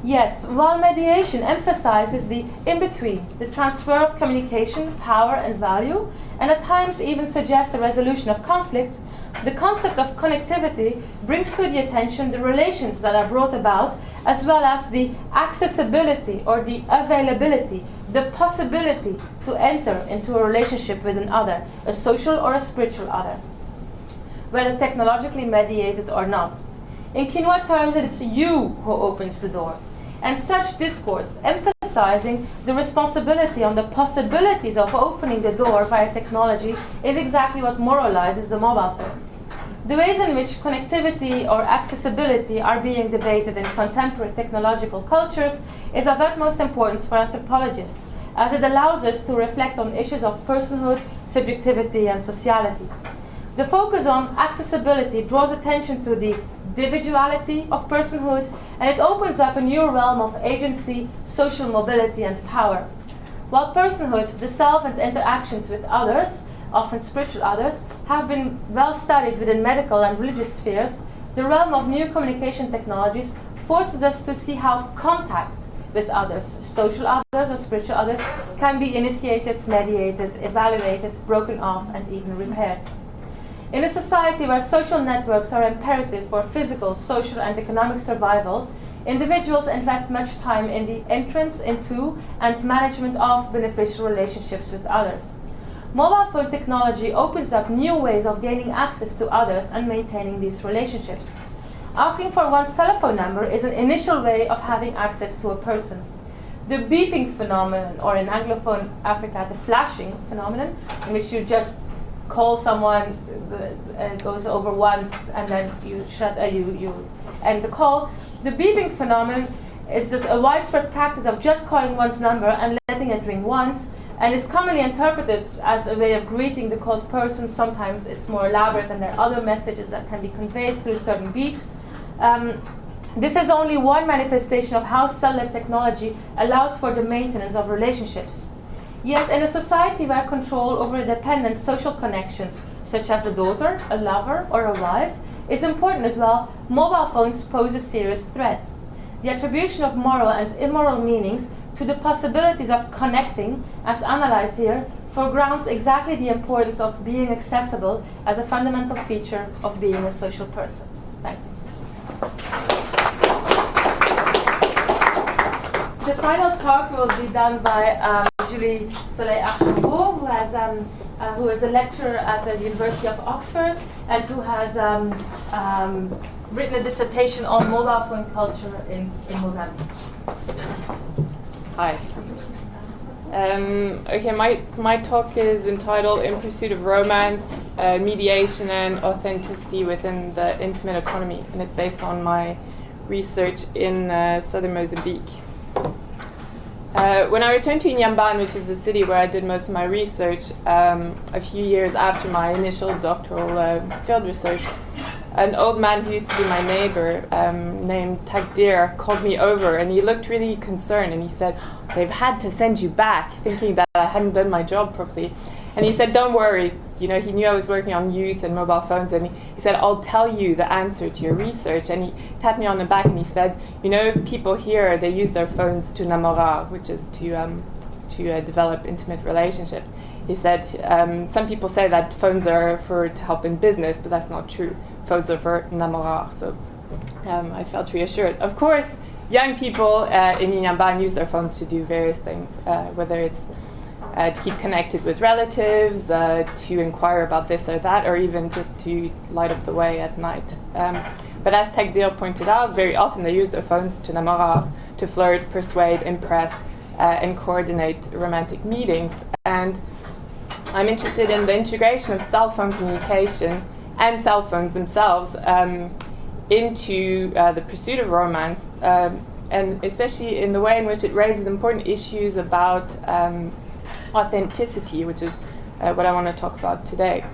Yet, while mediation emphasizes the in-between, the transfer of communication, power, and value, and at times even suggests a resolution of conflict, the concept of connectivity brings to the attention the relations that are brought about, as well as the accessibility or the availability, the possibility to enter into a relationship with an other, a social or a spiritual other, whether technologically mediated or not. In Quinoa terms, it's you who opens the door. And such discourse, emphasizing the responsibility on the possibilities of opening the door via technology, is exactly what moralizes the mobile phone. The ways in which connectivity or accessibility are being debated in contemporary technological cultures is of utmost importance for anthropologists, as it allows us to reflect on issues of personhood, subjectivity, and sociality. The focus on accessibility draws attention to the individuality of personhood, and it opens up a new realm of agency, social mobility, and power. While personhood, the self, and interactions with others, often spiritual others, have been well studied within medical and religious spheres, the realm of new communication technologies forces us to see how contact with others, social others or spiritual others, can be initiated, mediated, evaluated, broken off, and even repaired. In a society where social networks are imperative for physical, social, and economic survival, individuals invest much time in the entrance into and management of beneficial relationships with others. Mobile phone technology opens up new ways of gaining access to others and maintaining these relationships. Asking for one's telephone number is an initial way of having access to a person. The beeping phenomenon, or in Anglophone Africa, the flashing phenomenon, in which you just call someone, it goes over once, and then you end the call. The beeping phenomenon is just a widespread practice of just calling one's number and letting it ring once, and is commonly interpreted as a way of greeting the called person. Sometimes it's more elaborate, and there are other messages that can be conveyed through certain beeps. This is only one manifestation of how cellular technology allows for the maintenance of relationships. Yet in a society where control over dependent social connections, such as a daughter, a lover, or a wife, is important as well, mobile phones pose a serious threat. The attribution of moral and immoral meanings to the possibilities of connecting, as analyzed here, foregrounds exactly the importance of being accessible as a fundamental feature of being a social person. Thank you. The final talk will be done by Julie Soleil-Archambault, who is a lecturer at the University of Oxford and who has written a dissertation on mobile phone culture in Mozambique. Hi. Okay, my talk is entitled "In Pursuit of Romance, Mediation and Authenticity Within the Intimate Economy," and it's based on my research in southern Mozambique. When I returned to Inhambane, which is the city where I did most of my research, a few years after my initial doctoral field research, an old man who used to be my neighbor named Takdir called me over, and he looked really concerned, and he said, "They've had to send you back," thinking that I hadn't done my job properly. And he said, don't worry. He knew I was working on youth and mobile phones, and he said, I'll tell you the answer to your research. And he tapped me on the back and he said, people here, they use their phones to namorar, which is to develop intimate relationships. He said, some people say that phones are to help in business, but that's not true. Phones are for namorar. So I felt reassured. Of course, young people in Inhambane use their phones to do various things, whether it's to keep connected with relatives, to inquire about this or that, or even just to light up the way at night. But as Tegdir pointed out, very often they use their phones to namorar, to flirt, persuade, impress, and coordinate romantic meetings. And I'm interested in the integration of cell phone communication and cell phones themselves into the pursuit of romance, and especially in the way in which it raises important issues about authenticity, which is what I want to talk about today.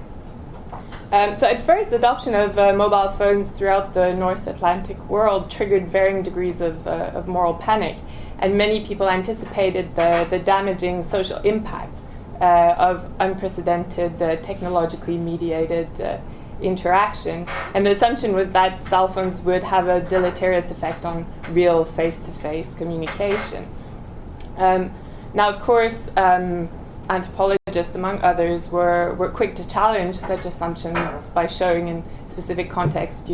So at first, the adoption of mobile phones throughout the North Atlantic world triggered varying degrees of moral panic, and many people anticipated the damaging social impacts of unprecedented technologically mediated interaction. And the assumption was that cell phones would have a deleterious effect on real face-to-face communication. Now, of course, anthropologists, among others, were quick to challenge such assumptions by showing in specific context,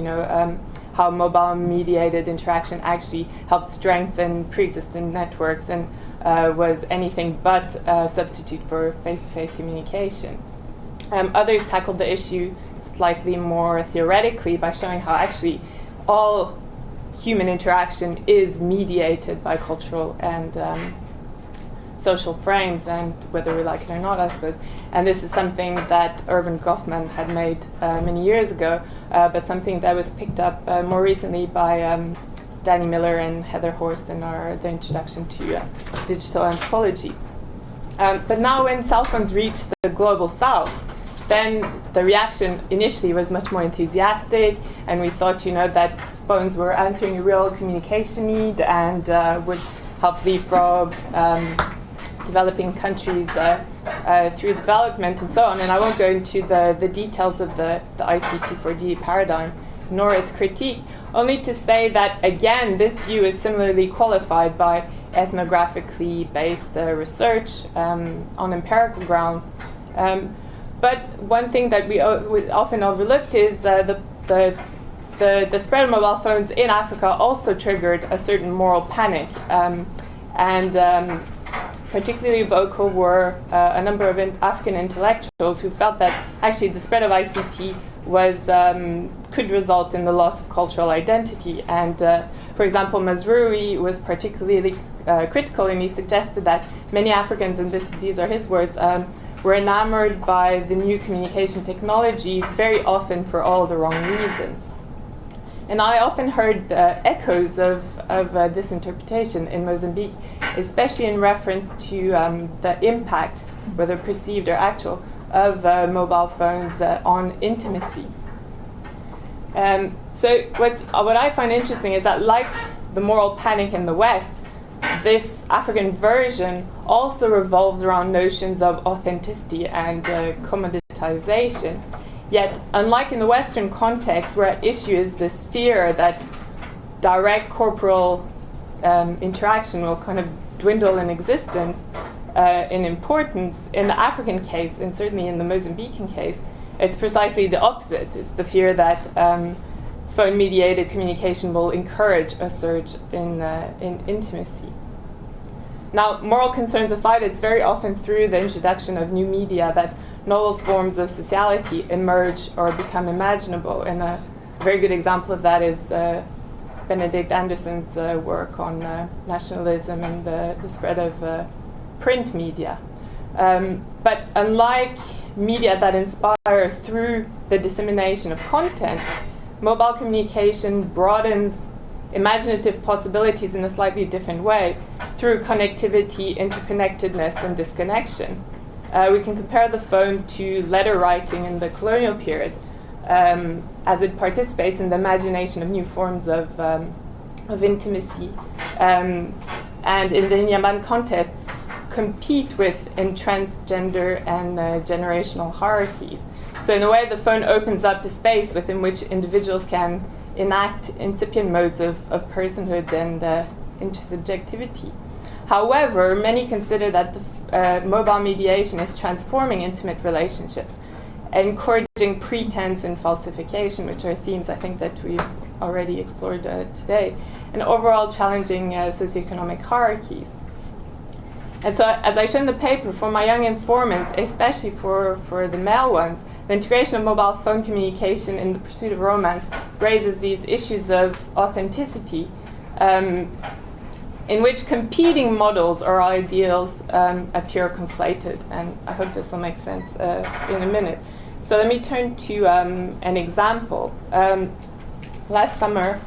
how mobile-mediated interaction actually helped strengthen pre-existing networks and was anything but a substitute for face-to-face communication. Others tackled the issue slightly more theoretically by showing how actually all human interaction is mediated by cultural and social frames, and whether we like it or not, I suppose. And this is something that Urban Goffman had made many years ago, but something that was picked up more recently by Danny Miller and Heather Horst in the introduction to digital anthropology. But now when cell phones reached the global south, then the reaction initially was much more enthusiastic, and we thought, that phones were answering a real communication need and would help leapfrog developing countries through development and so on. And I won't go into the details of the ICT4D paradigm, nor its critique, only to say that, again, this view is similarly qualified by ethnographically based research on empirical grounds. But one thing that we often overlooked is the spread of mobile phones in Africa also triggered a certain moral panic. And particularly vocal were a number of African intellectuals who felt that actually the spread of ICT could result in the loss of cultural identity. And for example, Mazrui was particularly critical, and he suggested that many Africans, and these are his words, were enamored by the new communication technologies very often for all the wrong reasons. And I often heard echoes of this interpretation in Mozambique, especially in reference to the impact, whether perceived or actual, of mobile phones on intimacy. So what I find interesting is that, like the moral panic in the West, this African version also revolves around notions of authenticity and commoditization. Yet, unlike in the Western context, where at issue is this fear that direct corporal interaction will kind of dwindle in existence, in importance, in the African case, and certainly in the Mozambican case, it's precisely the opposite. It's the fear that phone-mediated communication will encourage a surge in intimacy. Now, moral concerns aside, it's very often through the introduction of new media that novel forms of sociality emerge or become imaginable. And a very good example of that is Benedict Anderson's work on nationalism and the spread of print media. But unlike media that inspire through the dissemination of content, mobile communication broadens imaginative possibilities in a slightly different way through connectivity, interconnectedness, and disconnection. We can compare the phone to letter writing in the colonial period, as it participates in the imagination of new forms of intimacy. And in the Inhambane context, compete with entrenched gender and generational hierarchies. So in a way, the phone opens up a space within which individuals can enact incipient modes of personhood and intersubjectivity. However, many consider that the mobile mediation is transforming intimate relationships, encouraging pretense and falsification, which are themes I think that we've already explored today, and overall challenging socioeconomic hierarchies. And so, as I show in the paper, for my young informants, especially for the male ones, the integration of mobile phone communication in the pursuit of romance raises these issues of authenticity, in which competing models or ideals appear conflated. And I hope this will make sense in a minute. So let me turn to an example. Last summer,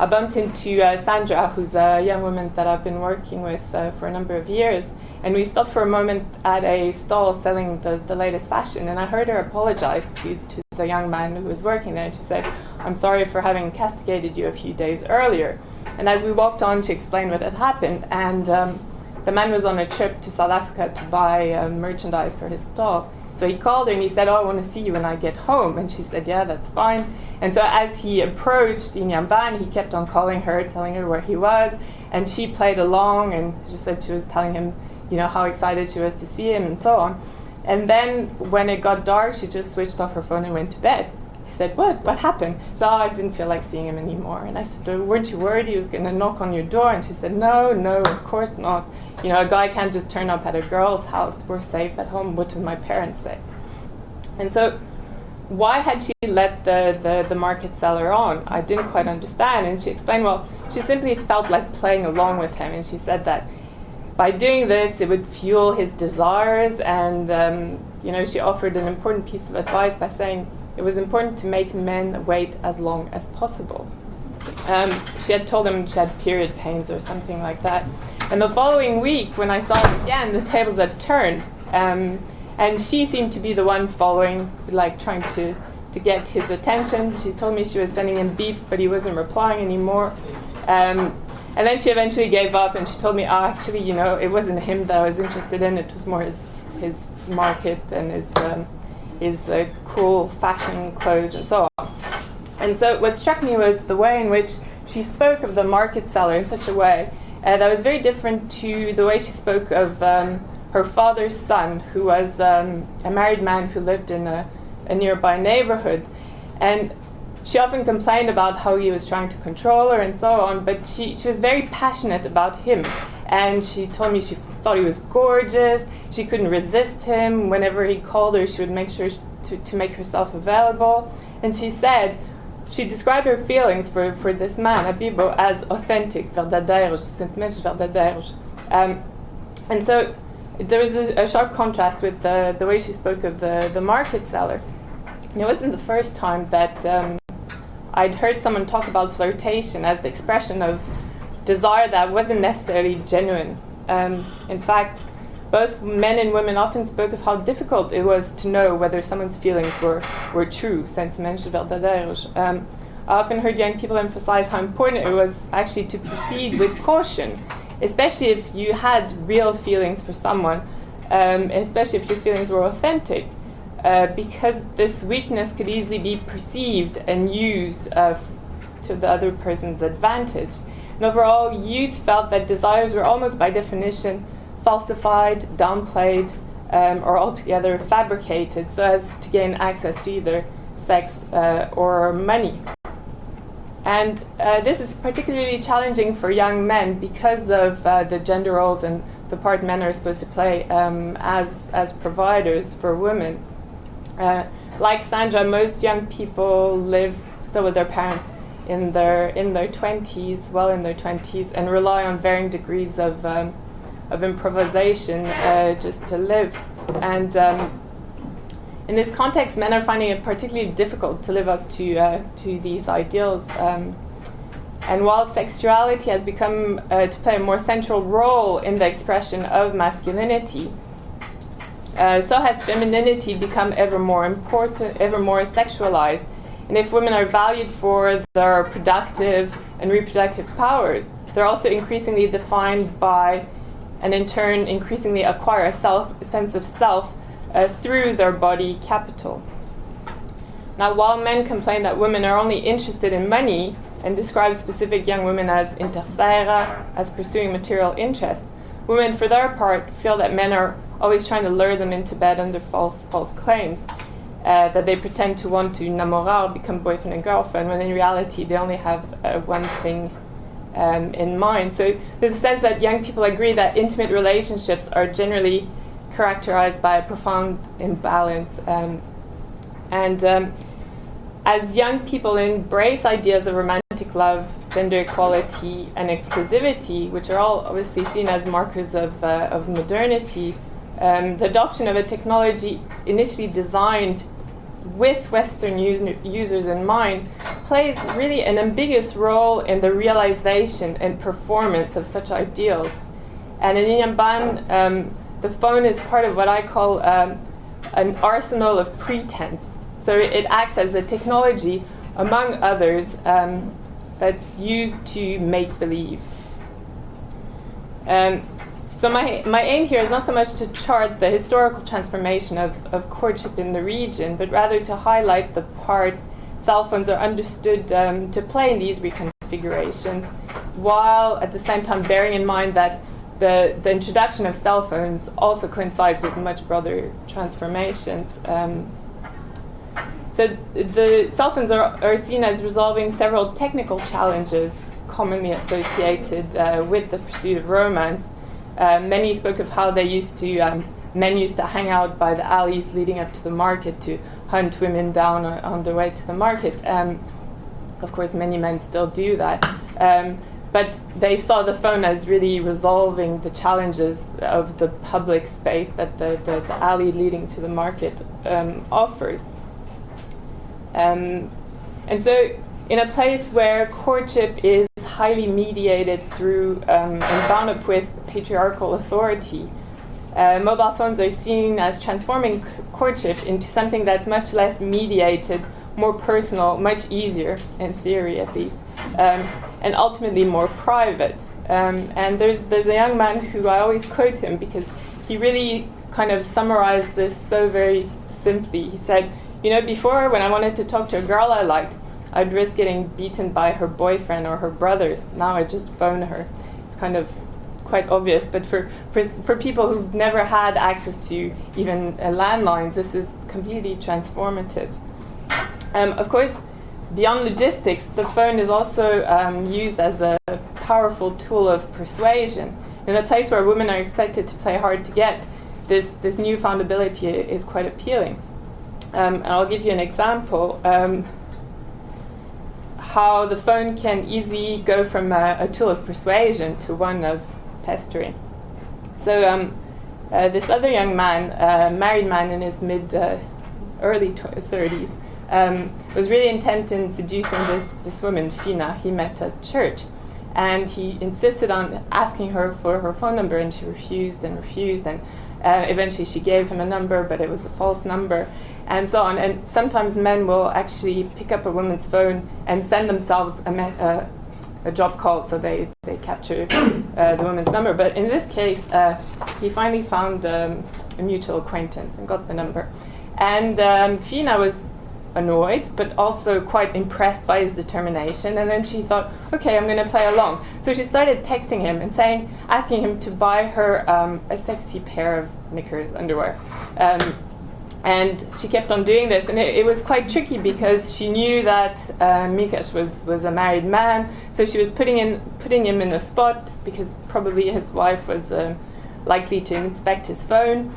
I bumped into Sandra, who's a young woman that I've been working with for a number of years. And we stopped for a moment at a stall selling the latest fashion. And I heard her apologize to the young man who was working there. And she said, "I'm sorry for having castigated you a few days earlier." And as we walked on, she explained what had happened. And the man was on a trip to South Africa to buy merchandise for his stall. So he called her and he said, "Oh, I want to see you when I get home." And she said, "Yeah, that's fine." And so as he approached Inyamban, he kept on calling her, telling her where he was. And she played along, and she said she was telling him, you know, how excited she was to see him and so on. And then when it got dark, she just switched off her phone and went to bed. I said, What happened?" So I didn't feel like seeing him anymore. And I said, "Oh, weren't you worried he was going to knock on your door?" And she said, No, of course not. You know, a guy can't just turn up at a girl's house. We're safe at home. What did my parents say? And so why had she let the market seller on? I didn't quite understand. And she explained, well, she simply felt like playing along with him. And she said that by doing this, it would fuel his desires. And, you know, she offered an important piece of advice by saying it was important to make men wait as long as possible. She had told him she had period pains or something like that. And the following week, when I saw him again, the tables had turned. And she seemed to be the one following, like trying to get his attention. She told me she was sending him beeps, but he wasn't replying anymore. And then she eventually gave up, and she told me, actually, you know, it wasn't him that I was interested in. It was more his market and his cool fashion clothes and so on. And so what struck me was the way in which she spoke of the market seller in such a way that was very different to the way she spoke of her father's son, who was a married man who lived in a nearby neighborhood. And she often complained about how he was trying to control her and so on, but she was very passionate about him. And she told me she thought he was gorgeous. She couldn't resist him. Whenever he called her, she would make sure to make herself available. And she said, she described her feelings for this man, Abibo, as authentic, verdadeiros, sentimentos verdadeiros. And so there was a sharp contrast with the way she spoke of the market seller. And it wasn't the first time that I'd heard someone talk about flirtation as the expression of desire that wasn't necessarily genuine. In fact, both men and women often spoke of how difficult it was to know whether someone's feelings were true, sentimentos verdadeiros. I often heard young people emphasize how important it was actually to proceed with caution, especially if you had real feelings for someone, especially if your feelings were authentic, because this weakness could easily be perceived and used to the other person's advantage. And overall, youth felt that desires were almost by definition falsified, downplayed, or altogether fabricated so as to gain access to either sex or money. And this is particularly challenging for young men because of the gender roles and the part men are supposed to play as providers for women. Like Sandra, most young people live still with their parents in their 20s, well in their 20s, and rely on varying degrees of improvisation just to live. And in this context, men are finding it particularly difficult to live up to these ideals. And while sexuality has become to play a more central role in the expression of masculinity, so has femininity become ever more important, ever more sexualized. And if women are valued for their productive and reproductive powers, they're also increasingly defined by and in turn increasingly acquire a sense of self through their body capital. Now, while men complain that women are only interested in money and describe specific young women as interessera, as pursuing material interest, women, for their part, feel that men are always trying to lure them into bed under false claims, that they pretend to want to namorar, become boyfriend and girlfriend, when in reality they only have one thing in mind. So there's a sense that young people agree that intimate relationships are generally characterized by a profound imbalance. As young people embrace ideas of romantic love, gender equality, and exclusivity, which are all obviously seen as markers of modernity, the adoption of a technology initially designed with Western users in mind plays really an ambiguous role in the realization and performance of such ideals. And in Inyamban, the phone is part of what I call an arsenal of pretense. So it acts as a technology, among others, that's used to make believe. So my aim here is not so much to chart the historical transformation of courtship in the region, but rather to highlight the part cell phones are understood to play in these reconfigurations, while at the same time bearing in mind that the introduction of cell phones also coincides with much broader transformations. So the cell phones are seen as resolving several technical challenges commonly associated with the pursuit of romance. Many spoke of how men used to hang out by the alleys leading up to the market to hunt women down on their way to the market. Of course, many men still do that. But they saw the phone as really resolving the challenges of the public space that the alley leading to the market offers. And so in a place where courtship is highly mediated through and bound up with patriarchal authority, mobile phones are seen as transforming courtship into something that's much less mediated, more personal, much easier, in theory at least, and ultimately more private. And there's a young man who I always quote him because he really kind of summarized this so very simply. He said, before, when I wanted to talk to a girl I liked, I'd risk getting beaten by her boyfriend or her brothers. Now I just phone her. It's kind of quite obvious, but for people who've never had access to even landlines, this is completely transformative. Of course, beyond logistics, the phone is also used as a powerful tool of persuasion. In a place where women are expected to play hard to get, this newfound ability is quite appealing. And I'll give you an example. How the phone can easily go from a tool of persuasion to one of pestering. So this other young man, married man in his early 30s, was really intent in seducing this woman, Fina, he met at church. And he insisted on asking her for her phone number, and she refused. And eventually she gave him a number, but it was a false number, and so on. And sometimes men will actually pick up a woman's phone and send themselves a job call, so they capture the woman's number. But in this case, he finally found a mutual acquaintance and got the number. And Fina was annoyed, but also quite impressed by his determination. And then she thought, okay, I'm going to play along. So she started texting him and asking him to buy her a sexy pair of knickers, underwear. And she kept on doing this, and it was quite tricky because she knew that Mikash was a married man, so she was putting him in a spot because probably his wife was likely to inspect his phone.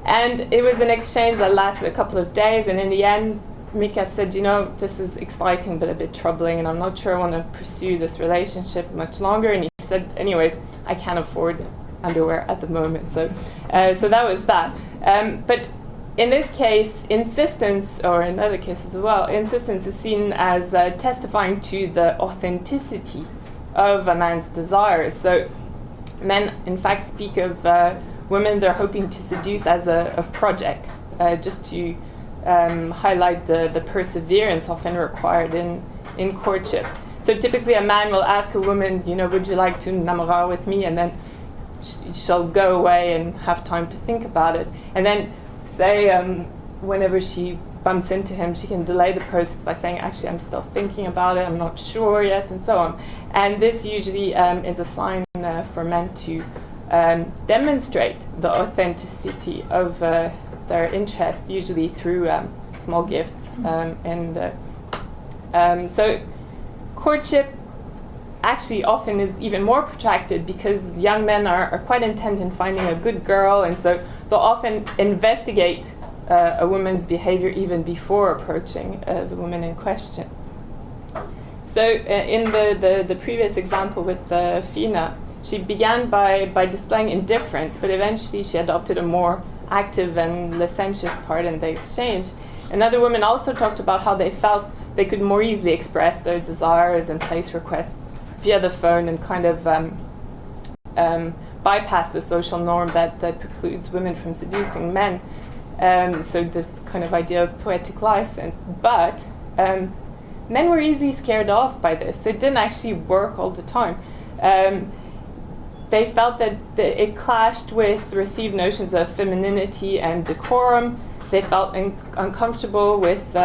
And it was an exchange that lasted a couple of days, and in the end, Mika said, this is exciting but a bit troubling, and I'm not sure I want to pursue this relationship much longer. And he said, anyways, I can't afford underwear at the moment. So that was that. But in this case, insistence, or in other cases as well, insistence is seen as testifying to the authenticity of a man's desires. So men, in fact, speak of women they're hoping to seduce as a project, just to highlight the perseverance often required in courtship. So typically a man will ask a woman, would you like to namorar with me? And then she'll go away and have time to think about it. And then say whenever she bumps into him, she can delay the process by saying, actually, I'm still thinking about it, I'm not sure yet, and so on. And this usually is a sign for men to demonstrate the authenticity of their interest, usually through small gifts. So courtship actually often is even more protracted because young men are quite intent in finding a good girl, and so they'll often investigate a woman's behavior even before approaching the woman in question. So in the previous example with Fina, she began by displaying indifference, but eventually she adopted a more active and licentious part in the exchange. Another woman also talked about how they felt they could more easily express their desires and place requests via the phone and kind of bypass the social norm that precludes women from seducing men. So this kind of idea of poetic license. But men were easily scared off by this. It didn't actually work all the time. They felt that it clashed with received notions of femininity and decorum. They felt uncomfortable with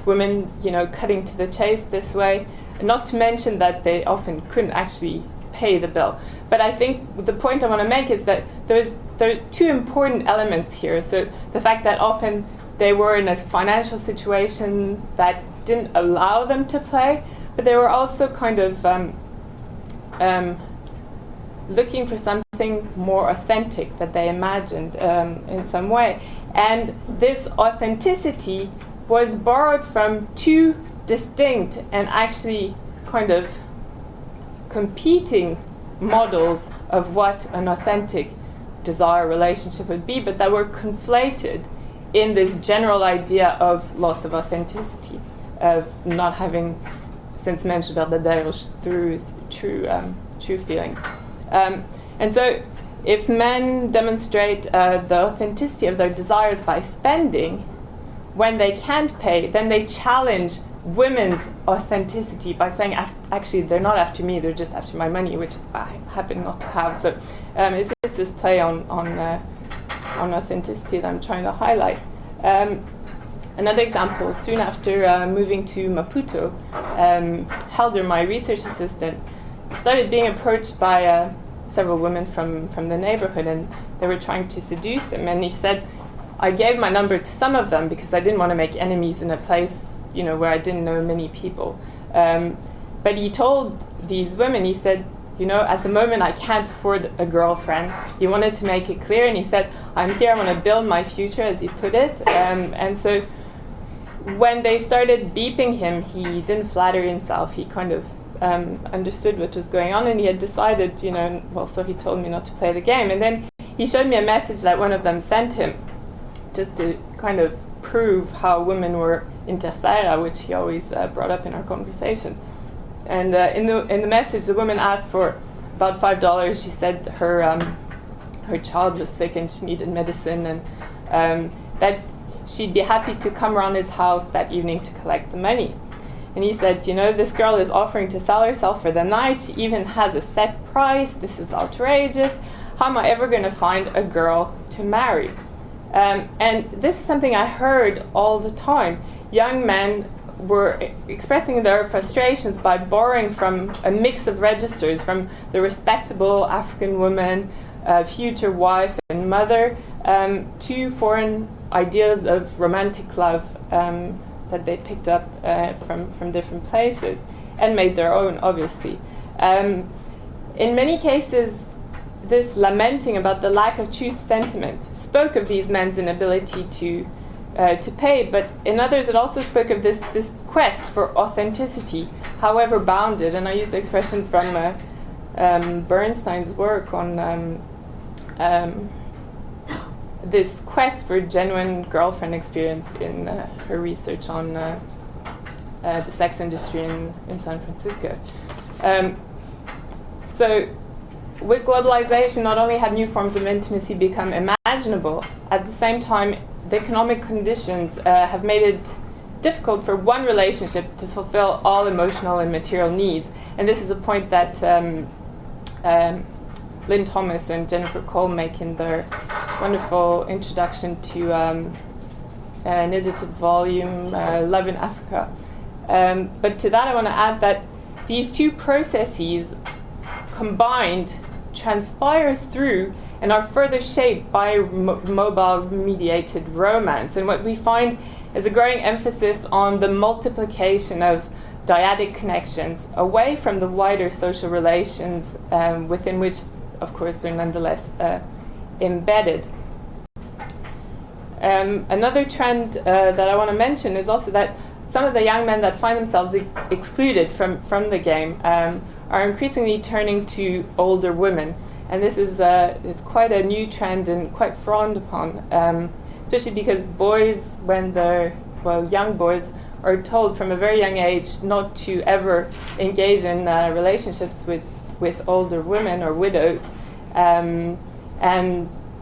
women, cutting to the chase this way. Not to mention that they often couldn't actually pay the bill. But I think the point I want to make is that there are two important elements here. So the fact that often they were in a financial situation that didn't allow them to play, but they were also kind of looking for something more authentic that they imagined in some way. And this authenticity was borrowed from two distinct and actually kind of competing models of what an authentic desire relationship would be, but that were conflated in this general idea of loss of authenticity, of not having, since mentioned verdadeiros, through true feelings. And so if men demonstrate the authenticity of their desires by spending, when they can't pay, then they challenge women's authenticity by saying, actually, they're not after me, they're just after my money, which I happen not to have. So it's just this play on authenticity that I'm trying to highlight. Another example, soon after moving to Maputo, Helder, my research assistant, started being approached by several women from the neighborhood, and they were trying to seduce him. And he said, I gave my number to some of them because I didn't want to make enemies in a place, where I didn't know many people. But he told these women, he said, at the moment I can't afford a girlfriend. He wanted to make it clear, and he said, I'm here, I want to build my future, as he put it. And so when they started beeping him, he didn't flatter himself. He kind of understood what was going on, and he had decided, so he told me not to play the game. And then he showed me a message that one of them sent him, just to kind of prove how women were intersaira, which he always brought up in our conversations. And in the message, the woman asked for about $5. She said her child was sick and she needed medicine, and that she'd be happy to come around his house that evening to collect the money. And he said, this girl is offering to sell herself for the night. She even has a set price. This is outrageous. How am I ever going to find a girl to marry? And this is something I heard all the time. Young men were expressing their frustrations by borrowing from a mix of registers, from the respectable African woman, future wife and mother, to foreign ideas of romantic love that they picked up from different places and made their own, obviously. In many cases, this lamenting about the lack of true sentiment spoke of these men's inability to pay, but in others it also spoke of this quest for authenticity, however bounded. And I use the expression from Bernstein's work on this quest for genuine girlfriend experience in her research on the sex industry in San Francisco. So with globalization, not only have new forms of intimacy become imaginable, at the same time, the economic conditions have made it difficult for one relationship to fulfill all emotional and material needs. And this is a point that Lynn Thomas and Jennifer Cole make in their wonderful introduction to an edited volume, Love in Africa. But to that I want to add that these two processes combined transpire through and are further shaped by mobile-mediated romance. And what we find is a growing emphasis on the multiplication of dyadic connections away from the wider social relations within which, of course, they're nonetheless embedded. Another trend that I want to mention is also that some of the young men that find themselves excluded from the game are increasingly turning to older women. And this is it's quite a new trend and quite frowned upon, especially because boys, when they're, young boys, are told from a very young age not to ever engage in relationships with older women or widows. And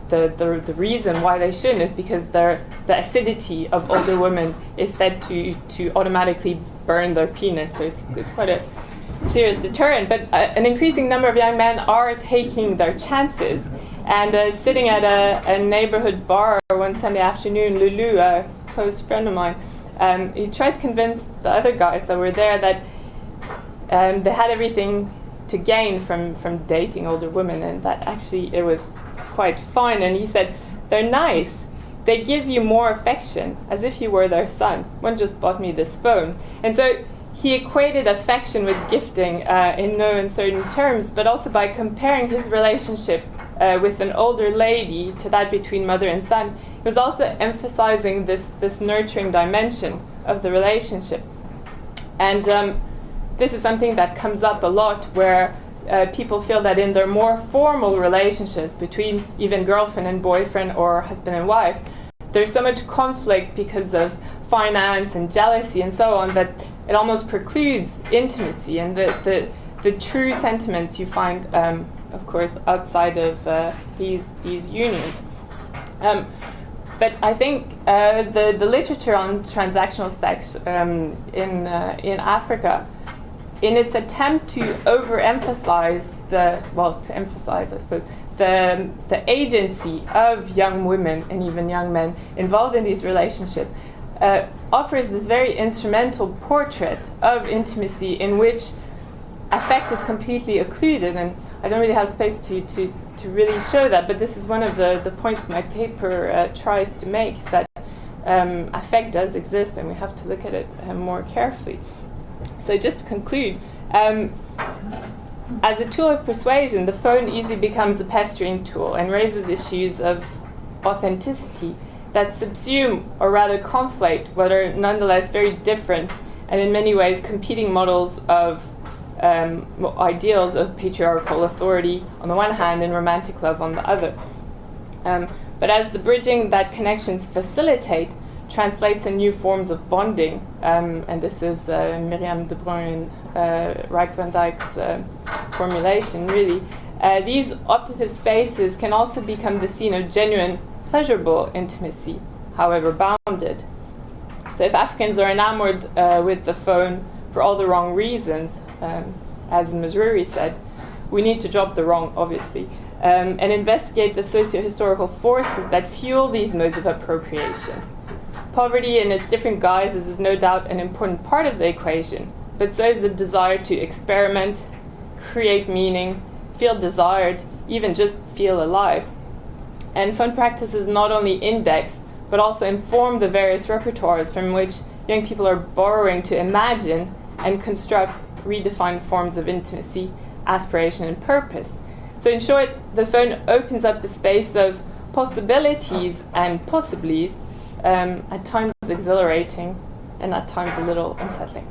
the reason why they shouldn't is because the acidity of older women is said to automatically burn their penis. So it's quite a serious deterrent. But an increasing number of young men are taking their chances. And sitting at a neighborhood bar one Sunday afternoon, Lulu, a close friend of mine, he tried to convince the other guys that were there that they had everything to gain from dating older women, and that actually it was quite fun. And he said, they're nice. They give you more affection, as if you were their son. One just bought me this phone. And so he equated affection with gifting in no uncertain terms, but also by comparing his relationship with an older lady to that between mother and son. He was also emphasizing this nurturing dimension of the relationship. And this is something that comes up a lot, where people feel that in their more formal relationships between even girlfriend and boyfriend or husband and wife, there's so much conflict because of finance and jealousy and so on that it almost precludes intimacy and the true sentiments you find, of course, outside of these unions. But I think the literature on transactional sex in Africa, in its attempt to overemphasize the agency of young women and even young men involved in these relationships, offers this very instrumental portrait of intimacy in which affect is completely occluded. And I don't really have space to really show that, but this is one of the points my paper tries to make, is that affect does exist and we have to look at it more carefully. So just to conclude, as a tool of persuasion, the phone easily becomes a pestering tool and raises issues of authenticity that subsume, or rather conflate, what are nonetheless very different and in many ways competing models of ideals of patriarchal authority on the one hand and romantic love on the other. But as the bridging that connections facilitate translates in new forms of bonding, and this is Miriam De Bruyn and Rijk van Dijk's formulation, really, these optative spaces can also become the scene of genuine, pleasurable intimacy, however bounded. So if Africans are enamored with the phone for all the wrong reasons, as Mazruri said, we need to drop the wrong, obviously, and investigate the socio-historical forces that fuel these modes of appropriation. Poverty in its different guises is no doubt an important part of the equation, but so is the desire to experiment, create meaning, feel desired, even just feel alive. And phone practices not only index, but also inform the various repertoires from which young people are borrowing to imagine and construct redefined forms of intimacy, aspiration, and purpose. So in short, the phone opens up the space of possibilities and possiblies, at times exhilarating and at times a little unsettling.